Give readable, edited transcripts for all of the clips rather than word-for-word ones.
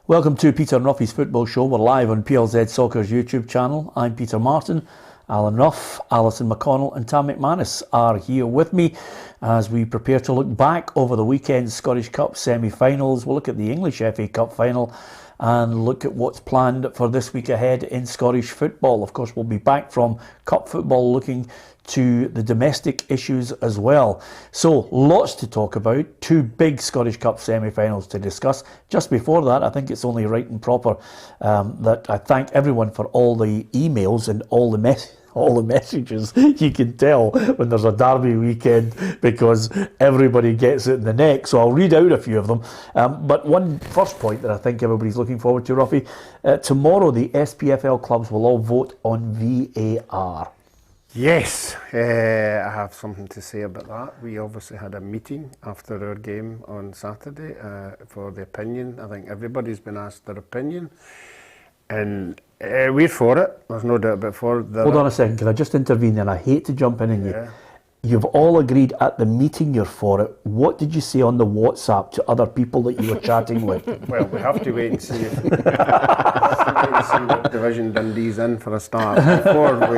Welcome to Peter and Ruffy's Football Show. We're live on PLZ Soccer's YouTube channel. I'm Peter Martin. Alan Ruff, Alison McConnell and Tam McManus are here with me as we prepare to look back over the weekend's Scottish Cup semi-finals. We'll look at the English FA Cup final and look at what's planned for this week ahead in Scottish football. Of course, we'll be back from Cup football looking to the domestic issues as well. So, lots to talk about. Two big Scottish Cup semi-finals to discuss. Just before that, I think it's only right and proper that I thank everyone for all the emails and all the messages. You can tell when there's a derby weekend because everybody gets it in the neck. So I'll read out a few of them. But one first point that I think everybody's looking forward to, Ruffy, tomorrow the SPFL clubs will all vote on VAR. Yes, I have something to say about that. We obviously had a meeting after our game on Saturday for the opinion. I think everybody's been asked their opinion. And we're for it, there's no doubt about it. Hold on a second, can I just intervene? And I hate to jump in on you. You've all agreed at the meeting you're for it. What did you say on the WhatsApp to other people that you were chatting with? Well, we have to wait and see what division Dundee's in for a start before we.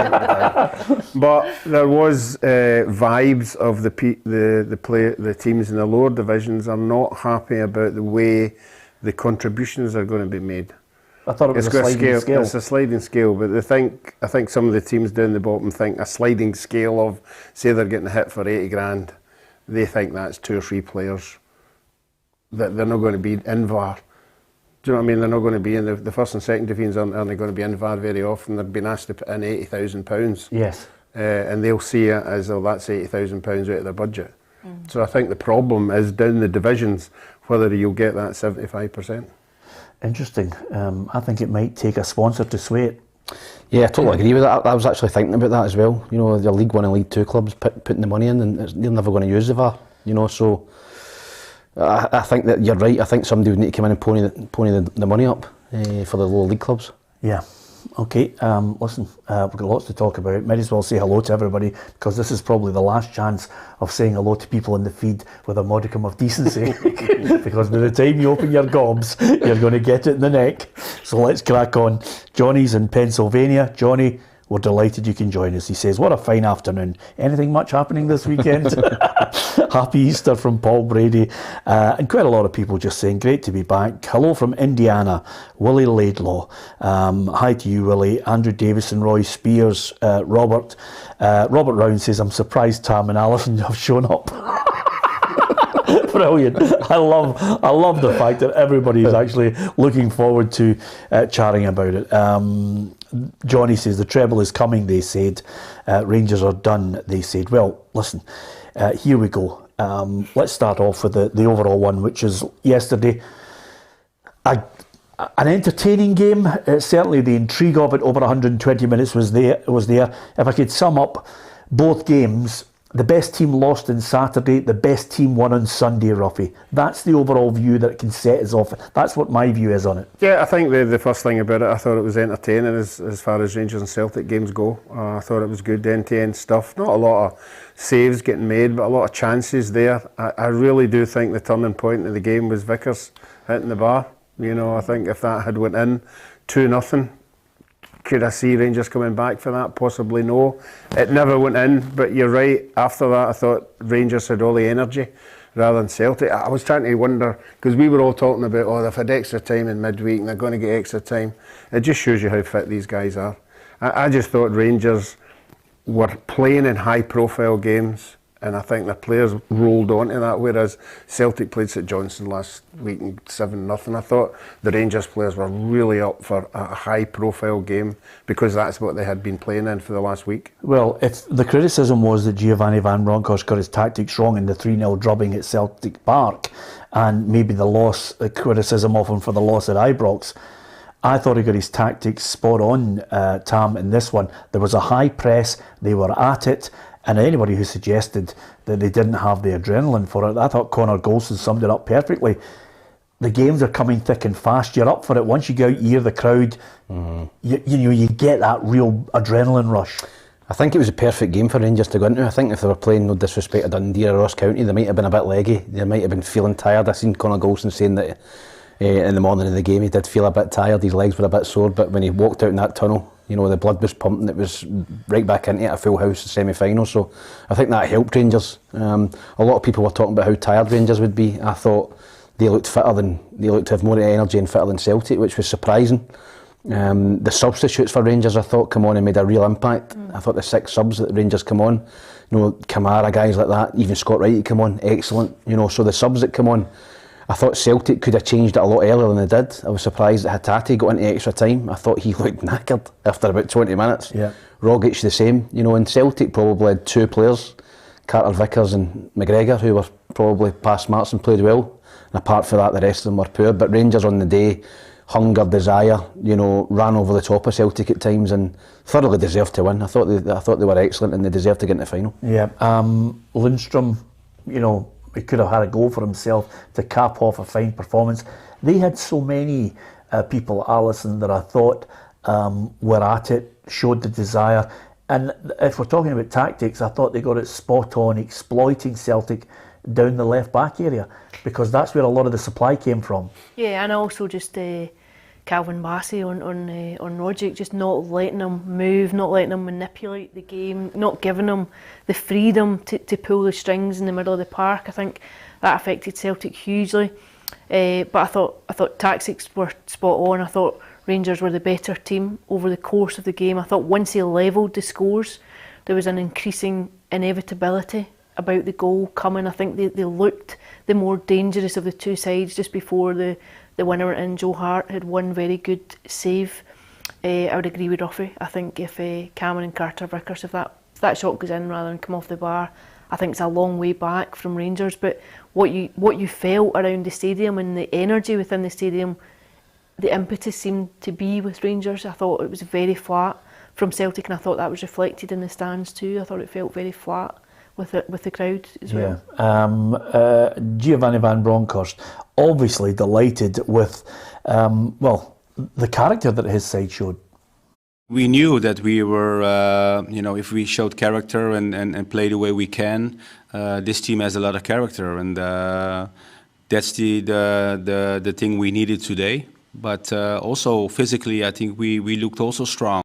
But there was vibes of the teams in the lower divisions are not happy about the way the contributions are going to be made. I thought it was a sliding scale. It's a sliding scale, but I think some of the teams down the bottom think a sliding scale of, say they're getting hit for 80 grand, they think that's 2 or 3 players that they're not going to be in VAR. Do you know what I mean? They're not going to be in the first and second divisions aren't going to be in VAR very often. They've been asked to put in £80,000. Yes. And they'll see it as though that's £80,000 out of their budget. So I think the problem is down the divisions, whether you'll get that 75%. Interesting. I think it might take a sponsor to sway it. Yeah, I totally agree with that. I was actually thinking about that as well. You know, the League 1 and League 2 clubs putting the money in and they're never going to use the VAR. You know, so I think that you're right. I think somebody would need to come in and pony the money up for the lower league clubs. Yeah. Okay, listen, we've got lots to talk about. Might as well say hello to everybody because this is probably the last chance of saying hello to people in the feed with a modicum of decency because by the time you open your gobs, you're going to get it in the neck. So let's crack on. Johnny's in Pennsylvania. Johnny, we're delighted you can join us. He says, what a fine afternoon. Anything much happening this weekend? Happy Easter from Paul Brady. And quite a lot of people just saying, great to be back. Hello from Indiana, Willie Laidlaw. Hi to you, Willie. Andrew Davison, Roy Spears, Robert. Robert Round says, I'm surprised Tam and Alison have shown up. Brilliant. I love the fact that everybody is actually looking forward to chatting about it. Johnny says the treble is coming, they said. Rangers are done, they said. Well, listen, here we go. Let's start off with the overall one, which is yesterday. An entertaining game. Certainly the intrigue of it over 120 minutes was there. If I could sum up both games, the best team lost on Saturday, the best team won on Sunday, Ruffy. That's the overall view that can set us off. That's what my view is on it. Yeah, I think the first thing about it, I thought it was entertaining as far as Rangers and Celtic games go. I thought it was good end-to-end stuff. Not a lot of saves getting made, but a lot of chances there. I really do think the turning point of the game was Vickers hitting the bar. You know, I think if that had went in 2-0, could I see Rangers coming back for that? Possibly no. It never went in, but you're right. After that, I thought Rangers had all the energy rather than Celtic. I was trying to wonder, because we were all talking about, they've had extra time in midweek and they're going to get extra time. It just shows you how fit these guys are. I just thought Rangers were playing in high-profile games, and I think the players rolled onto that, whereas Celtic played St Johnstone last week and 7-0. I thought the Rangers players were really up for a high-profile game because that's what they had been playing in for the last week. Well, if the criticism was that Giovanni Van Bronckhorst got his tactics wrong in the 3-0 drubbing at Celtic Park, and maybe the criticism of him for the loss at Ibrox, I thought he got his tactics spot on, Tam, in this one. There was a high press, they were at it, and anybody who suggested that they didn't have the adrenaline for it, I thought Connor Golson summed it up perfectly. The games are coming thick and fast. You're up for it. Once you go out, you hear the crowd, you get that real adrenaline rush. I think it was a perfect game for Rangers to go into. I think if they were playing, no disrespect to Dundee or Ross County, they might have been a bit leggy. They might have been feeling tired. I seen Connor Golson saying that in the morning of the game. He did feel a bit tired, his legs were a bit sore, but when he walked out in that tunnel, you know, the blood was pumping, it was right back into it, a full house semi-final, so I think that helped Rangers. A lot of people were talking about how tired Rangers would be. I thought they looked to have more energy and fitter than Celtic, which was surprising. The substitutes for Rangers, I thought, come on and made a real impact. I thought the 6 subs that Rangers come on, you know, Kamara, guys like that, even Scott Wright come on, excellent, you know, so the subs that come on, I thought Celtic could have changed it a lot earlier than they did. I was surprised that Hatate got into extra time. I thought he looked knackered after about 20 minutes. Yeah. Rogic the same, you know, and Celtic probably had 2 players, Carter Vickers and McGregor, who were probably past marks and played well. And apart from that, the rest of them were poor. But Rangers on the day, hunger, desire, you know, ran over the top of Celtic at times and thoroughly deserved to win. I thought they were excellent and they deserved to get in the final. Yeah, Lundstrom, you know, he could have had a goal for himself to cap off a fine performance. They had so many people, Alison, that I thought were at it, showed the desire. And if we're talking about tactics, I thought they got it spot on, exploiting Celtic down the left back area, because that's where a lot of the supply came from. Yeah, and also just Calvin Bassey on Rogic, just not letting him move, not letting him manipulate the game, not giving him the freedom to pull the strings in the middle of the park. I think that affected Celtic hugely. But I thought tactics were spot on. I thought Rangers were the better team over the course of the game. I thought once they levelled the scores, there was an increasing inevitability about the goal coming. I think they looked the more dangerous of the two sides just before the winner, and Joe Hart had one very good save. I would agree with Robbie. I think if Cameron and Carter Vickers, if that shot goes in rather than come off the bar, I think it's a long way back from Rangers. But what you felt around the stadium and the energy within the stadium, the impetus seemed to be with Rangers. I thought it was very flat from Celtic, and I thought that was reflected in the stands too. I thought it felt very flat with the crowd as well. Yeah. Giovanni Van Bronckhorst, obviously delighted with the character that his side showed. We knew that we were, if we showed character and play the way we can, this team has a lot of character, and that's the thing we needed today. But also physically, I think we looked also strong.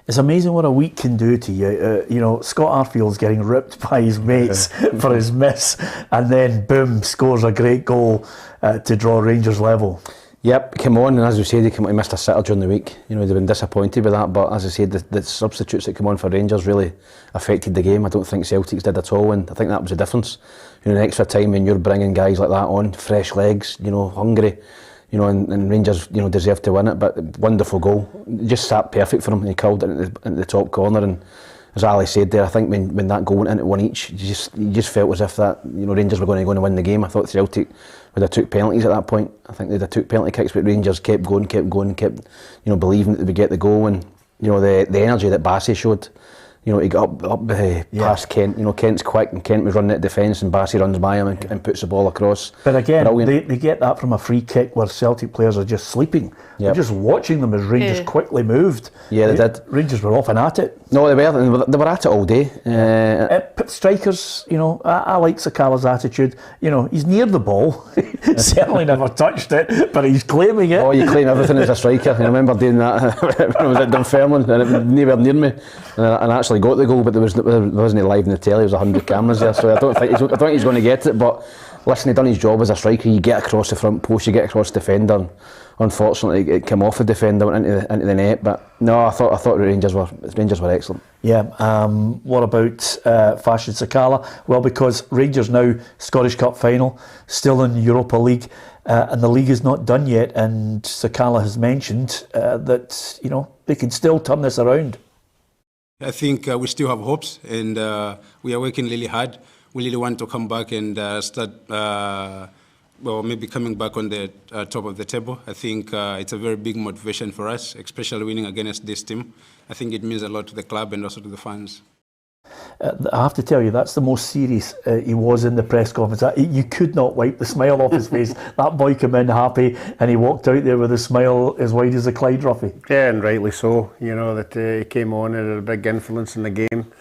It's amazing what a week can do to you. Scott Arfield's getting ripped by his mates for his miss, and then boom, scores a great goal to draw Rangers level. Yep, came on, and as you said, he missed a sitter during the week. You know, they've been disappointed with that, but as I said, the substitutes that came on for Rangers really affected the game. I don't think Celtics did at all, and I think that was the difference. You know, in extra time when you're bringing guys like that on, fresh legs, you know, hungry, you know, and Rangers, you know, deserved to win it. But wonderful goal, it just sat perfect for him, and he curled it into the top corner. And as Ali said there, I think when that goal went into one each, you just felt as if that, you know, Rangers were going to win the game. I thought Celtic would have took penalties at that point. I think they'd have took penalty kicks, but Rangers kept going, kept, you know, believing that they would get the goal. And you know, the energy that Bassey showed. You know, he got up past Kent. You know, Kent's quick, and Kent was running at defence, and Bassey runs by him and puts the ball across. But again, they get that from a free kick where Celtic players are just sleeping. Yep. They're just watching them as Rangers quickly moved. Yeah, they did. Rangers were off and at it. No, they were at it all day. Strikers, you know, I like Sakala's attitude. You know, he's near the ball. Certainly never touched it, but he's claiming it. Oh, you claim everything as a striker. I remember doing that when I was at Dunfermline, and it was nowhere near me. And I actually got the goal, but there wasn't live in the telly. There was 100 cameras there, so I don't think he's going to get it. But listen, he done his job as a striker. You get across the front post, you get across the defender. And unfortunately, it came off the defender, went into the net. But no, I thought Rangers were excellent. Yeah. What about Fashion Sakala? Well, because Rangers now Scottish Cup final, still in Europa League, and the league is not done yet. And Sakala has mentioned that, you know, they can still turn this around. I think we still have hopes, and we are working really hard. We really want to come back and start, maybe coming back on the top of the table. I think it's a very big motivation for us, especially winning against this team. I think it means a lot to the club and also to the fans. I have to tell you, that's the most serious he was in the press conference. You could not wipe the smile off his face. That boy came in happy, and he walked out there with a smile as wide as a Clyde, Robbie. Yeah, and rightly so. You know, that he came on and had a big influence in the game.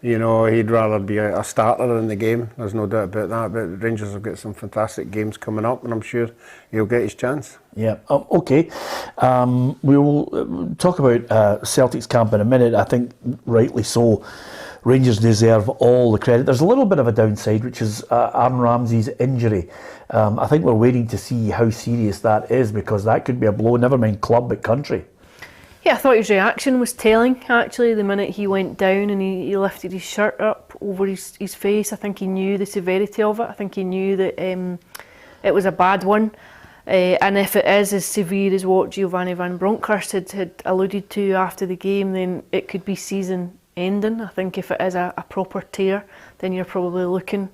You know, he'd rather be a starter in the game. There's no doubt about that. But Rangers have got some fantastic games coming up, and I'm sure he'll get his chance. Yeah. Okay. We will talk about Celtic's camp in a minute. I think rightly so. Rangers deserve all the credit. There's a little bit of a downside, which is Aaron Ramsey's injury. I think we're waiting to see how serious that is, because that could be a blow, never mind club, but country. Yeah, I thought his reaction was telling, actually, the minute he went down and he lifted his shirt up over his face. I think he knew the severity of it. I think he knew that it was a bad one. And if it is as severe as what Giovanni Van Bronckhorst had alluded to after the game, then it could be season ending. I think if it is a proper tear, then you're probably looking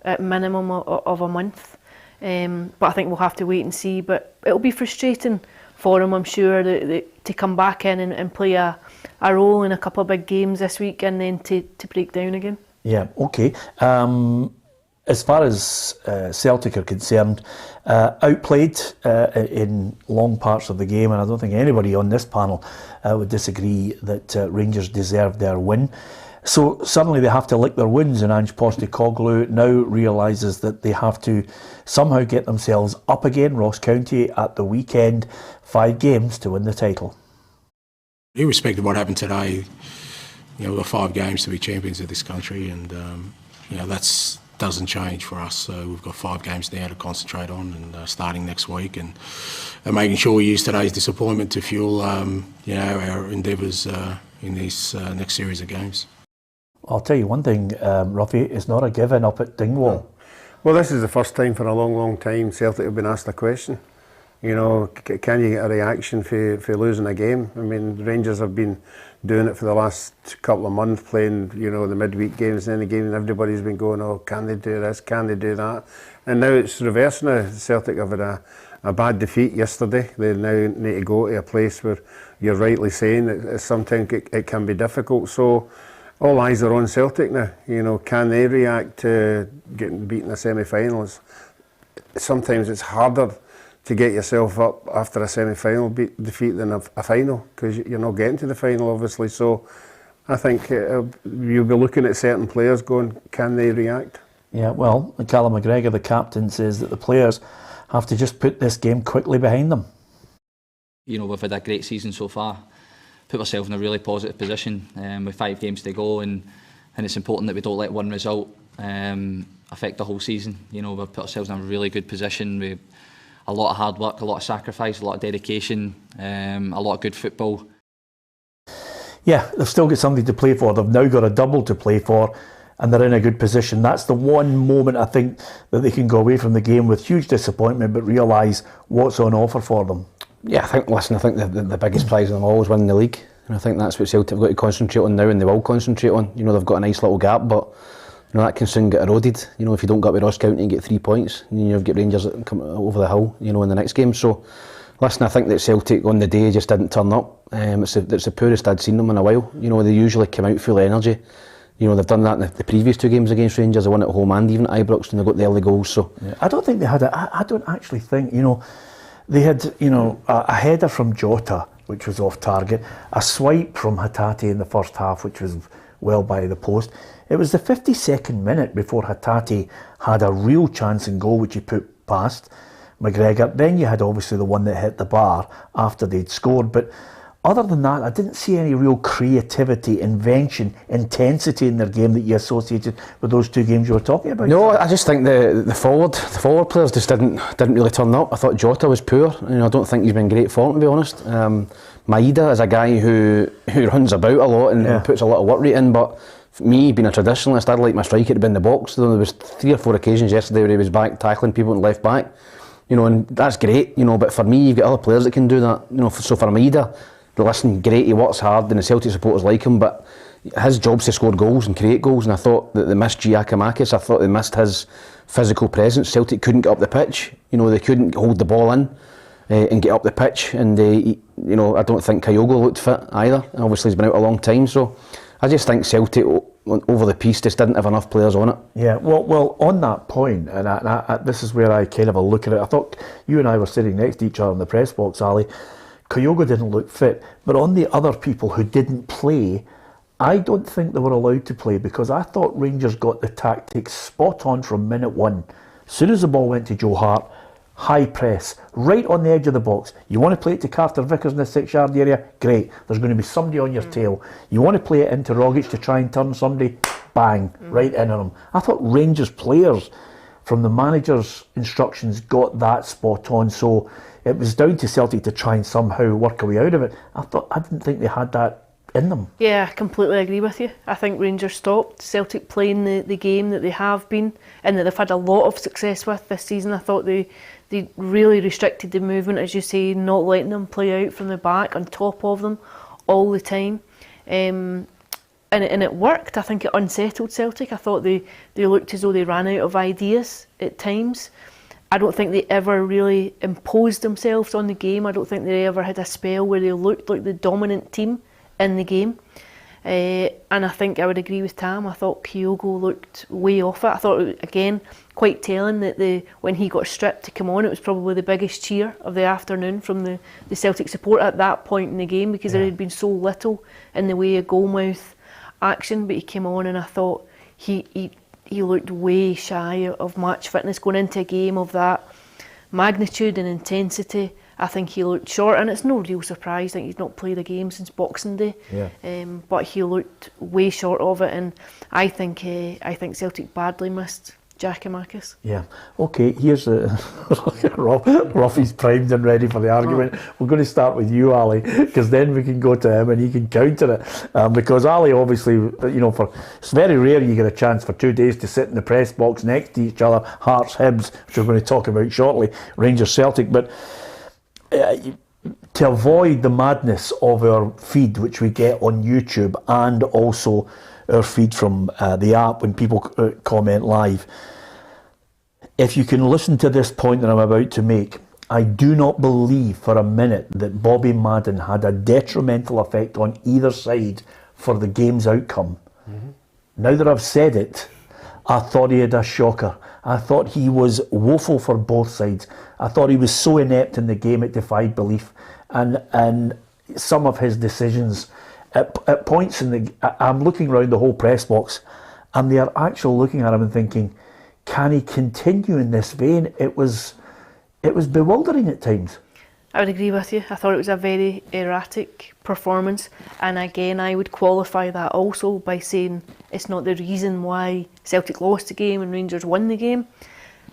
at minimum of a month. But I think we'll have to wait and see. But it'll be frustrating for him, I'm sure, that to come back in and play a role in a couple of big games this week and then to break down again. Yeah, okay. As far as Celtic are concerned, outplayed in long parts of the game, and I don't think anybody on this panel would disagree that Rangers deserved their win. So suddenly they have to lick their wounds, and Ange Pstecoglou now realises that they have to somehow get themselves up again. Ross County at the weekend, 5 games to win the title. Irrespective of what happened today, you know, we've got 5 games to be champions of this country, and you know, that's doesn't change for us. So we've got 5 games now to concentrate on, and starting next week, and making sure we use today's disappointment to fuel you know, our endeavours in this next series of games. I'll tell you one thing, Robbie, it's not a given up at Dingwall. Well, this is the first time for a long time Celtic have been asked a question. You know, can you get a reaction for losing a game? I mean, Rangers have been doing it for the last couple of months, playing, you know, the midweek games and any game, and everybody's been going, oh, can they do this, can they do that? And now it's reversed now. Celtic have had a bad defeat yesterday. They now need to go to a place where you're rightly saying that sometimes it can be difficult. So all eyes are on Celtic now. You know, can they react to getting beaten in the semi-finals? Sometimes it's harder to get yourself up after a semi-final defeat than a final, because you're not getting to the final, obviously. So I think you'll be looking at certain players going, can they react? Yeah, well, Callum McGregor, the captain, says that the players have to just put this game quickly behind them. You know, we've had a great season so far, put ourselves in a really positive position with 5 games to go, and it's important that we don't let one result affect the whole season. You know, we've put ourselves in a really good position with a lot of hard work, a lot of sacrifice, a lot of dedication, a lot of good football. Yeah, they've still got something to play for. They've now got a double to play for, and they're in a good position. That's the one moment, I think, that they can go away from the game with huge disappointment, but realise what's on offer for them. Yeah, I think the biggest prize of them all is winning the league. And I think that's what Celtic have got to concentrate on now, and they will concentrate on. You know, they've got a nice little gap, but you know, that can soon get eroded. You know, if you don't get up with Ross County and get 3 points, and you've got Rangers that come over the hill, you know, in the next game. So, listen, I think that Celtic on the day just didn't turn up. It's the poorest I'd seen them in a while. You know, they usually come out full of energy. You know, they've done that in the previous 2 games against Rangers. They won at home and even at Ibrox, and they got the early goals. So, yeah, I don't think they had I don't actually think, you know, they had, you know, a header from Jota, which was off target, a swipe from Hatate in the first half, which was well by the post. It was the 52nd minute before Hatate had a real chance and goal, which he put past McGregor. Then you had obviously the one that hit the bar after they'd scored. But other than that, I didn't see any real creativity, invention, intensity in their game that you associated with those 2 games you were talking about. No, I just think the forward players just didn't really turn up. I thought Jota was poor. You know, I don't think he's been great form, to be honest. Maeda is a guy who runs about a lot and puts a lot of work rate in, but me, being a traditionalist, I'd like my striker to be in the box. There was 3 or 4 occasions yesterday where he was back tackling people in left back. You know, and that's great. You know, but for me, you've got other players that can do that. You know, so for Maeda, listen, great, he works hard, and the Celtic supporters like him, but his job's to score goals and create goals. And I thought that they missed Giacomakis. I thought they missed his physical presence. Celtic couldn't get up the pitch. You know, they couldn't hold the ball in and get up the pitch. And you know, I don't think Kyogo looked fit either. Obviously, he's been out a long time, so I just think Celtic over the piece just didn't have enough players on it. Yeah, well, on that point, and this is where I kind of a look at it. I thought you and I were sitting next to each other in the press box, Ali. Kyogo didn't look fit, but on the other people who didn't play, I don't think they were allowed to play, because I thought Rangers got the tactics spot on from minute one. As soon as the ball went to Joe Hart, high press, right on the edge of the box. You want to play it to Carter Vickers in the 6-yard area? Great. There's going to be somebody on your tail. You want to play it into Rogic to try and turn somebody? Bang, right in on them. I thought Rangers players, from the manager's instructions, got that spot on. So it was down to Celtic to try and somehow work a way out of it. I didn't think they had that in them. Yeah, I completely agree with you. I think Rangers stopped Celtic playing the game that they have been and that they've had a lot of success with this season. I thought they really restricted the movement, as you say, not letting them play out from the back on top of them all the time. And it worked. I think it unsettled Celtic. I thought they looked as though they ran out of ideas at times. I don't think they ever really imposed themselves on the game. I don't think they ever had a spell where they looked like the dominant team in the game. And I think I would agree with Tam. I thought Pstecoglou looked way off it. I thought it was, again, quite telling that when he got stripped to come on, it was probably the biggest cheer of the afternoon from the Celtic support at that point in the game, because there had been so little in the way of goalmouth action. But he came on and I thought he looked way shy of match fitness going into a game of that magnitude and intensity. I think he looked short, and it's no real surprise. I think he's not played a game since Boxing Day. But he looked way short of it, and I think Celtic badly missed Giakoumakis. Yeah. Okay, here's Ruffy's primed and ready for the argument. We're going to start with you, Ali, because then we can go to him and he can counter it. Because Ali, obviously, it's very rare you get a chance for 2 days to sit in the press box next to each other. Hearts, Hibs, which we're going to talk about shortly, Rangers, Celtic, but to avoid the madness of our feed, which we get on YouTube, and also our feed from the app when people comment live, if you can listen to this point that I'm about to make, I do not believe for a minute that Bobby Madden had a detrimental effect on either side for the game's outcome. Now that I've said it, I thought he had a shocker. I thought he was woeful for both sides. I thought he was so inept in the game it defied belief. And some of his decisions at points I'm looking around the whole press box, and they are actually looking at him and thinking, can he continue in this vein? It was bewildering at times. I would agree with you. I thought it was a very erratic performance, and again I would qualify that also by saying it's not the reason why Celtic lost the game and Rangers won the game.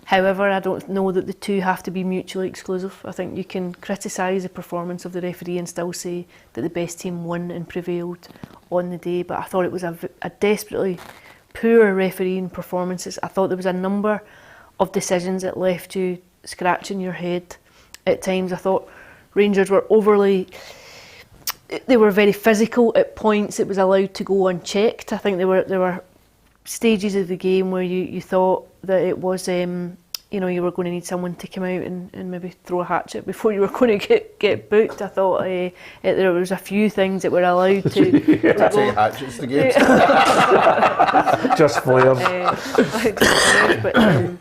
However, I don't know that the two have to be mutually exclusive. I think you can criticise the performance of the referee and still say that the best team won and prevailed on the day, but I thought it was a desperately poor refereeing performances. I thought there was a number of decisions that left you scratching your head at times. I thought Rangers were they were very physical at points. It was allowed to go unchecked. I think there were stages of the game where you thought that it was you were going to need someone to come out and maybe throw a hatchet before you were going to get booked. I thought there was a few things that were allowed to go. Hatchets to get. Just flares. But I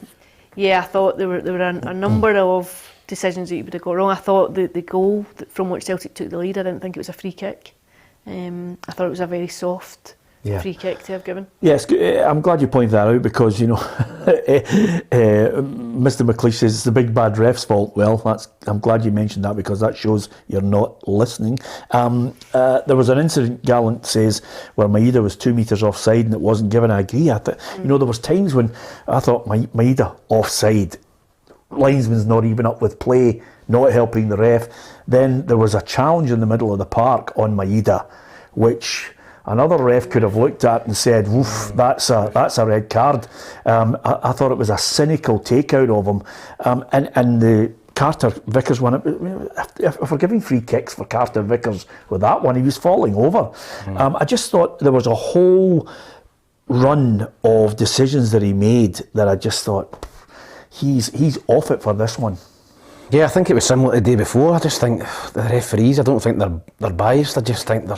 thought there were a number of decisions that you would have got wrong. I thought the goal from which Celtic took the lead, I didn't think it was a free kick. I thought it was a very soft free kick to have given. Yes, I'm glad you pointed that out, because Mr. McLeish says it's the big bad ref's fault. Well, I'm glad you mentioned that, because that shows you're not listening. There was an incident, Gallant says, where Maeda was 2 metres offside and it wasn't given. I agree. There was times when I thought Maeda offside, linesman's not even up with play, not helping the ref. Then there was a challenge in the middle of the park on Maeda, which another ref could have looked at and said, "Woof, that's a red card." I thought it was a cynical takeout of him, and the Carter Vickers one. If we're giving free kicks for Carter Vickers with that one, he was falling over. I just thought there was a whole run of decisions that he made that I just thought, he's off it for this one. Yeah, I think it was similar to the day before. I just think the referees, I don't think they're biased. I just think they're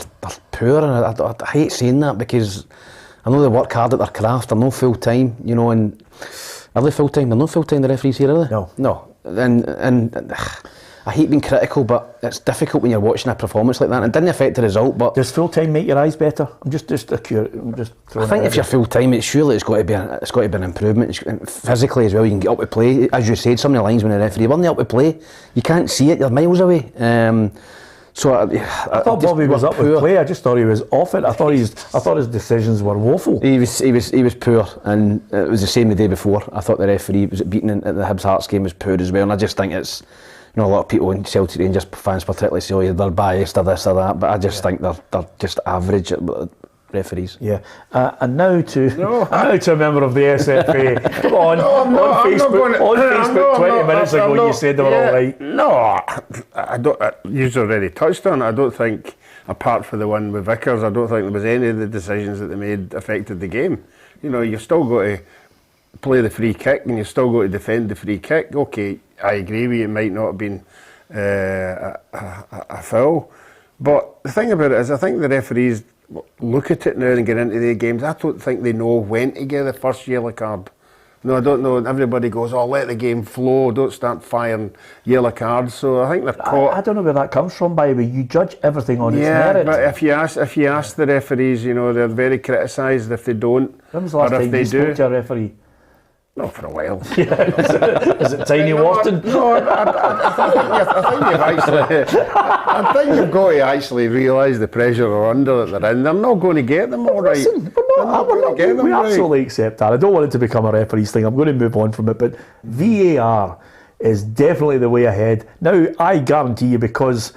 poor, and I hate saying that, because I know they work hard at their craft. They're no full time, and are they full time? They're not full time. The referees here, are they? No. And I hate being critical, but it's difficult when you're watching a performance like that. It didn't affect the result, but does full time make your eyes better? I'm just I think if you're full time, it's got to be an improvement. Physically as well, you can get up to play. As you said, some of the lines when the referee weren't up to play, you can't see it. You're miles away. So I thought Bobby was up with play. I just thought he was off it. I thought his decisions were woeful. He was poor, and it was the same the day before. I thought the referee was beaten at the Hibs Hearts game was poor as well, and I just think it's, a lot of people in Celtic Rangers fans particularly say, oh, they're biased or this or that, but I just think they're just average referees. Yeah, and now to a member of the SFA. Come on, on Facebook 20 minutes ago you said they were all right. No, I don't. You've already touched on it. I don't think, apart from the one with Vickers, I don't think there was any of the decisions that they made affected the game. You've still got to play the free kick and you've still got to defend the free kick. Okay, I agree with you, it might not have been a foul, but the thing about it is I think the referees look at it now and get into the games. I don't think they know when to give the first yellow card. No, I don't know. Everybody goes, oh, let the game flow, don't start firing yellow cards. So I think they're caught. I don't know where that comes from, by the way. You judge everything on its Yeah, merit. but if you ask the referees, they're very criticised if they don't. When was the last time you spoke to a referee? Not for a while. Is it Tiny Wharton? No, I think you've got to actually realise the pressure they're under that they're in. They're not going to get them all right. Listen, we absolutely accept that. I don't want it to become a referee's thing. I'm going to move on from it. But VAR is definitely the way ahead. Now, I guarantee you, because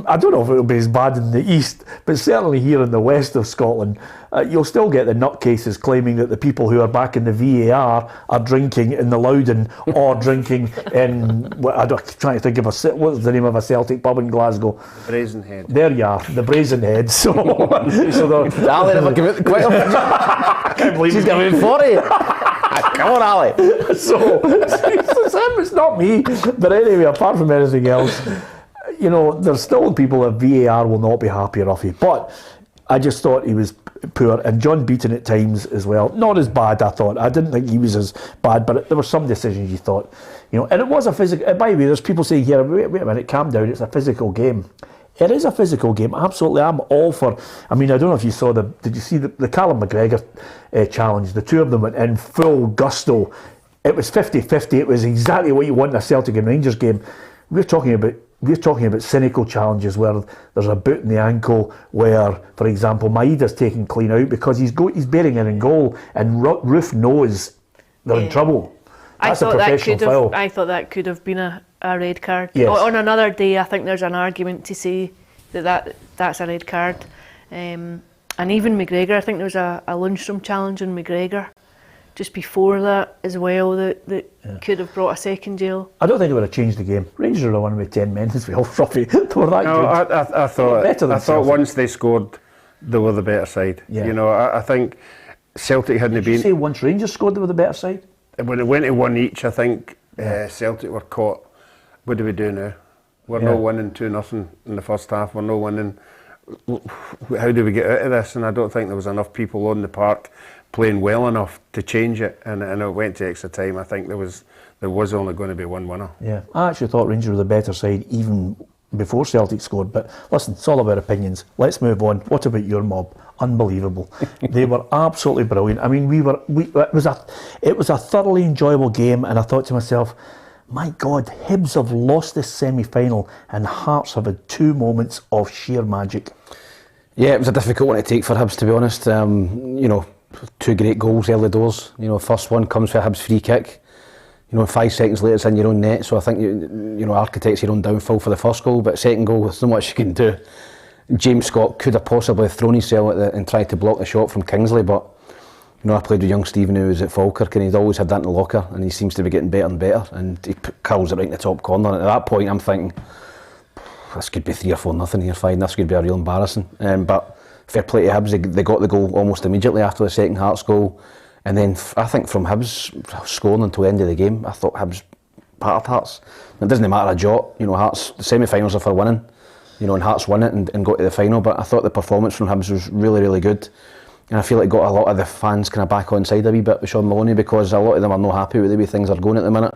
I don't know if it'll be as bad in the east, but certainly here in the west of Scotland, you'll still get the nutcases claiming that the people who are back in the VAR are drinking in the Loudon or drinking in, I'm trying to think of what's the name of a Celtic pub in Glasgow? Brazen Head. There you are, the Brazen Head. So Ali never give it the quick. I can't believe she's going in 40. Come on, Ali. So it's not me. But anyway, apart from anything else, there's still people that VAR will not be happy or off. But I just thought he was poor, and John Beaton at times as well. Not as bad, I thought. I didn't think he was as bad, but there were some decisions you thought, and it was a physical. By the way, there's people saying here, wait a minute, calm down. It's a physical game. It is a physical game, absolutely. I'm all for. I mean, I don't know if you saw did you see the Callum McGregor challenge? The two of them went in full gusto. It was 50-50. It was exactly what you want in a Celtic and Rangers game. We're talking about cynical challenges where there's a boot in the ankle, where, for example, Maeda's taken clean out because he's bearing it in goal, and Roof knows they're in trouble. That's a professional foul. I thought that could have been a red card. Yes. On another day, I think there's an argument to say that's a red card. And even McGregor, I think there was a Lundstrom challenge on McGregor just before that as well that could have brought a second yellow. I don't think it would have changed the game. Rangers would have won with 10 men as well, Robbie. They were that good. I thought once they scored, they were the better side. Yeah. I think Celtic hadn't been. Did you say once Rangers scored, they were the better side? When it went to one each, I think Celtic were caught. What do we do now? We're not winning 2-0 in the first half. We're not winning. How do we get out of this? And I don't think there was enough people on the park playing well enough to change it, and it went to extra time. I think there was only going to be one winner. Yeah, I actually thought Rangers were the better side even before Celtic scored, but listen, it's all about opinions. Let's move on. What about your mob? Unbelievable. They were absolutely brilliant. I mean, it was a thoroughly enjoyable game, and I thought to myself, my God, Hibs have lost this semi-final and Hearts have had 2 moments of sheer magic. Yeah, it was a difficult one to take for Hibs, to be honest. 2 great goals early doors. First one comes for a Hibs free kick. 5 seconds later it's in your own net. So I think you architects your own downfall for the first goal. But second goal, there's not much you can do. James Scott could have possibly thrown himself and tried to block the shot from Kingsley, but I played with young Stephen who was at Falkirk, and he'd always had that in the locker, and he seems to be getting better and better. And he curls it right in the top corner. And at that point, I'm thinking, this could be 3 or 4-0 here. Fine, this could be a real embarrassing. But fair play to Hibs, they got the goal almost immediately after the second Hearts goal, and then I think from Hibs scoring until the end of the game, I thought Hibs battered Hearts. It doesn't matter a jot, Hearts, the semi-finals are for winning, and Hearts won it and got to the final, but I thought the performance from Hibs was really, really good, and I feel like it got a lot of the fans kind of back on side a wee bit with Sean Maloney, because a lot of them are not happy with the way things are going at the minute.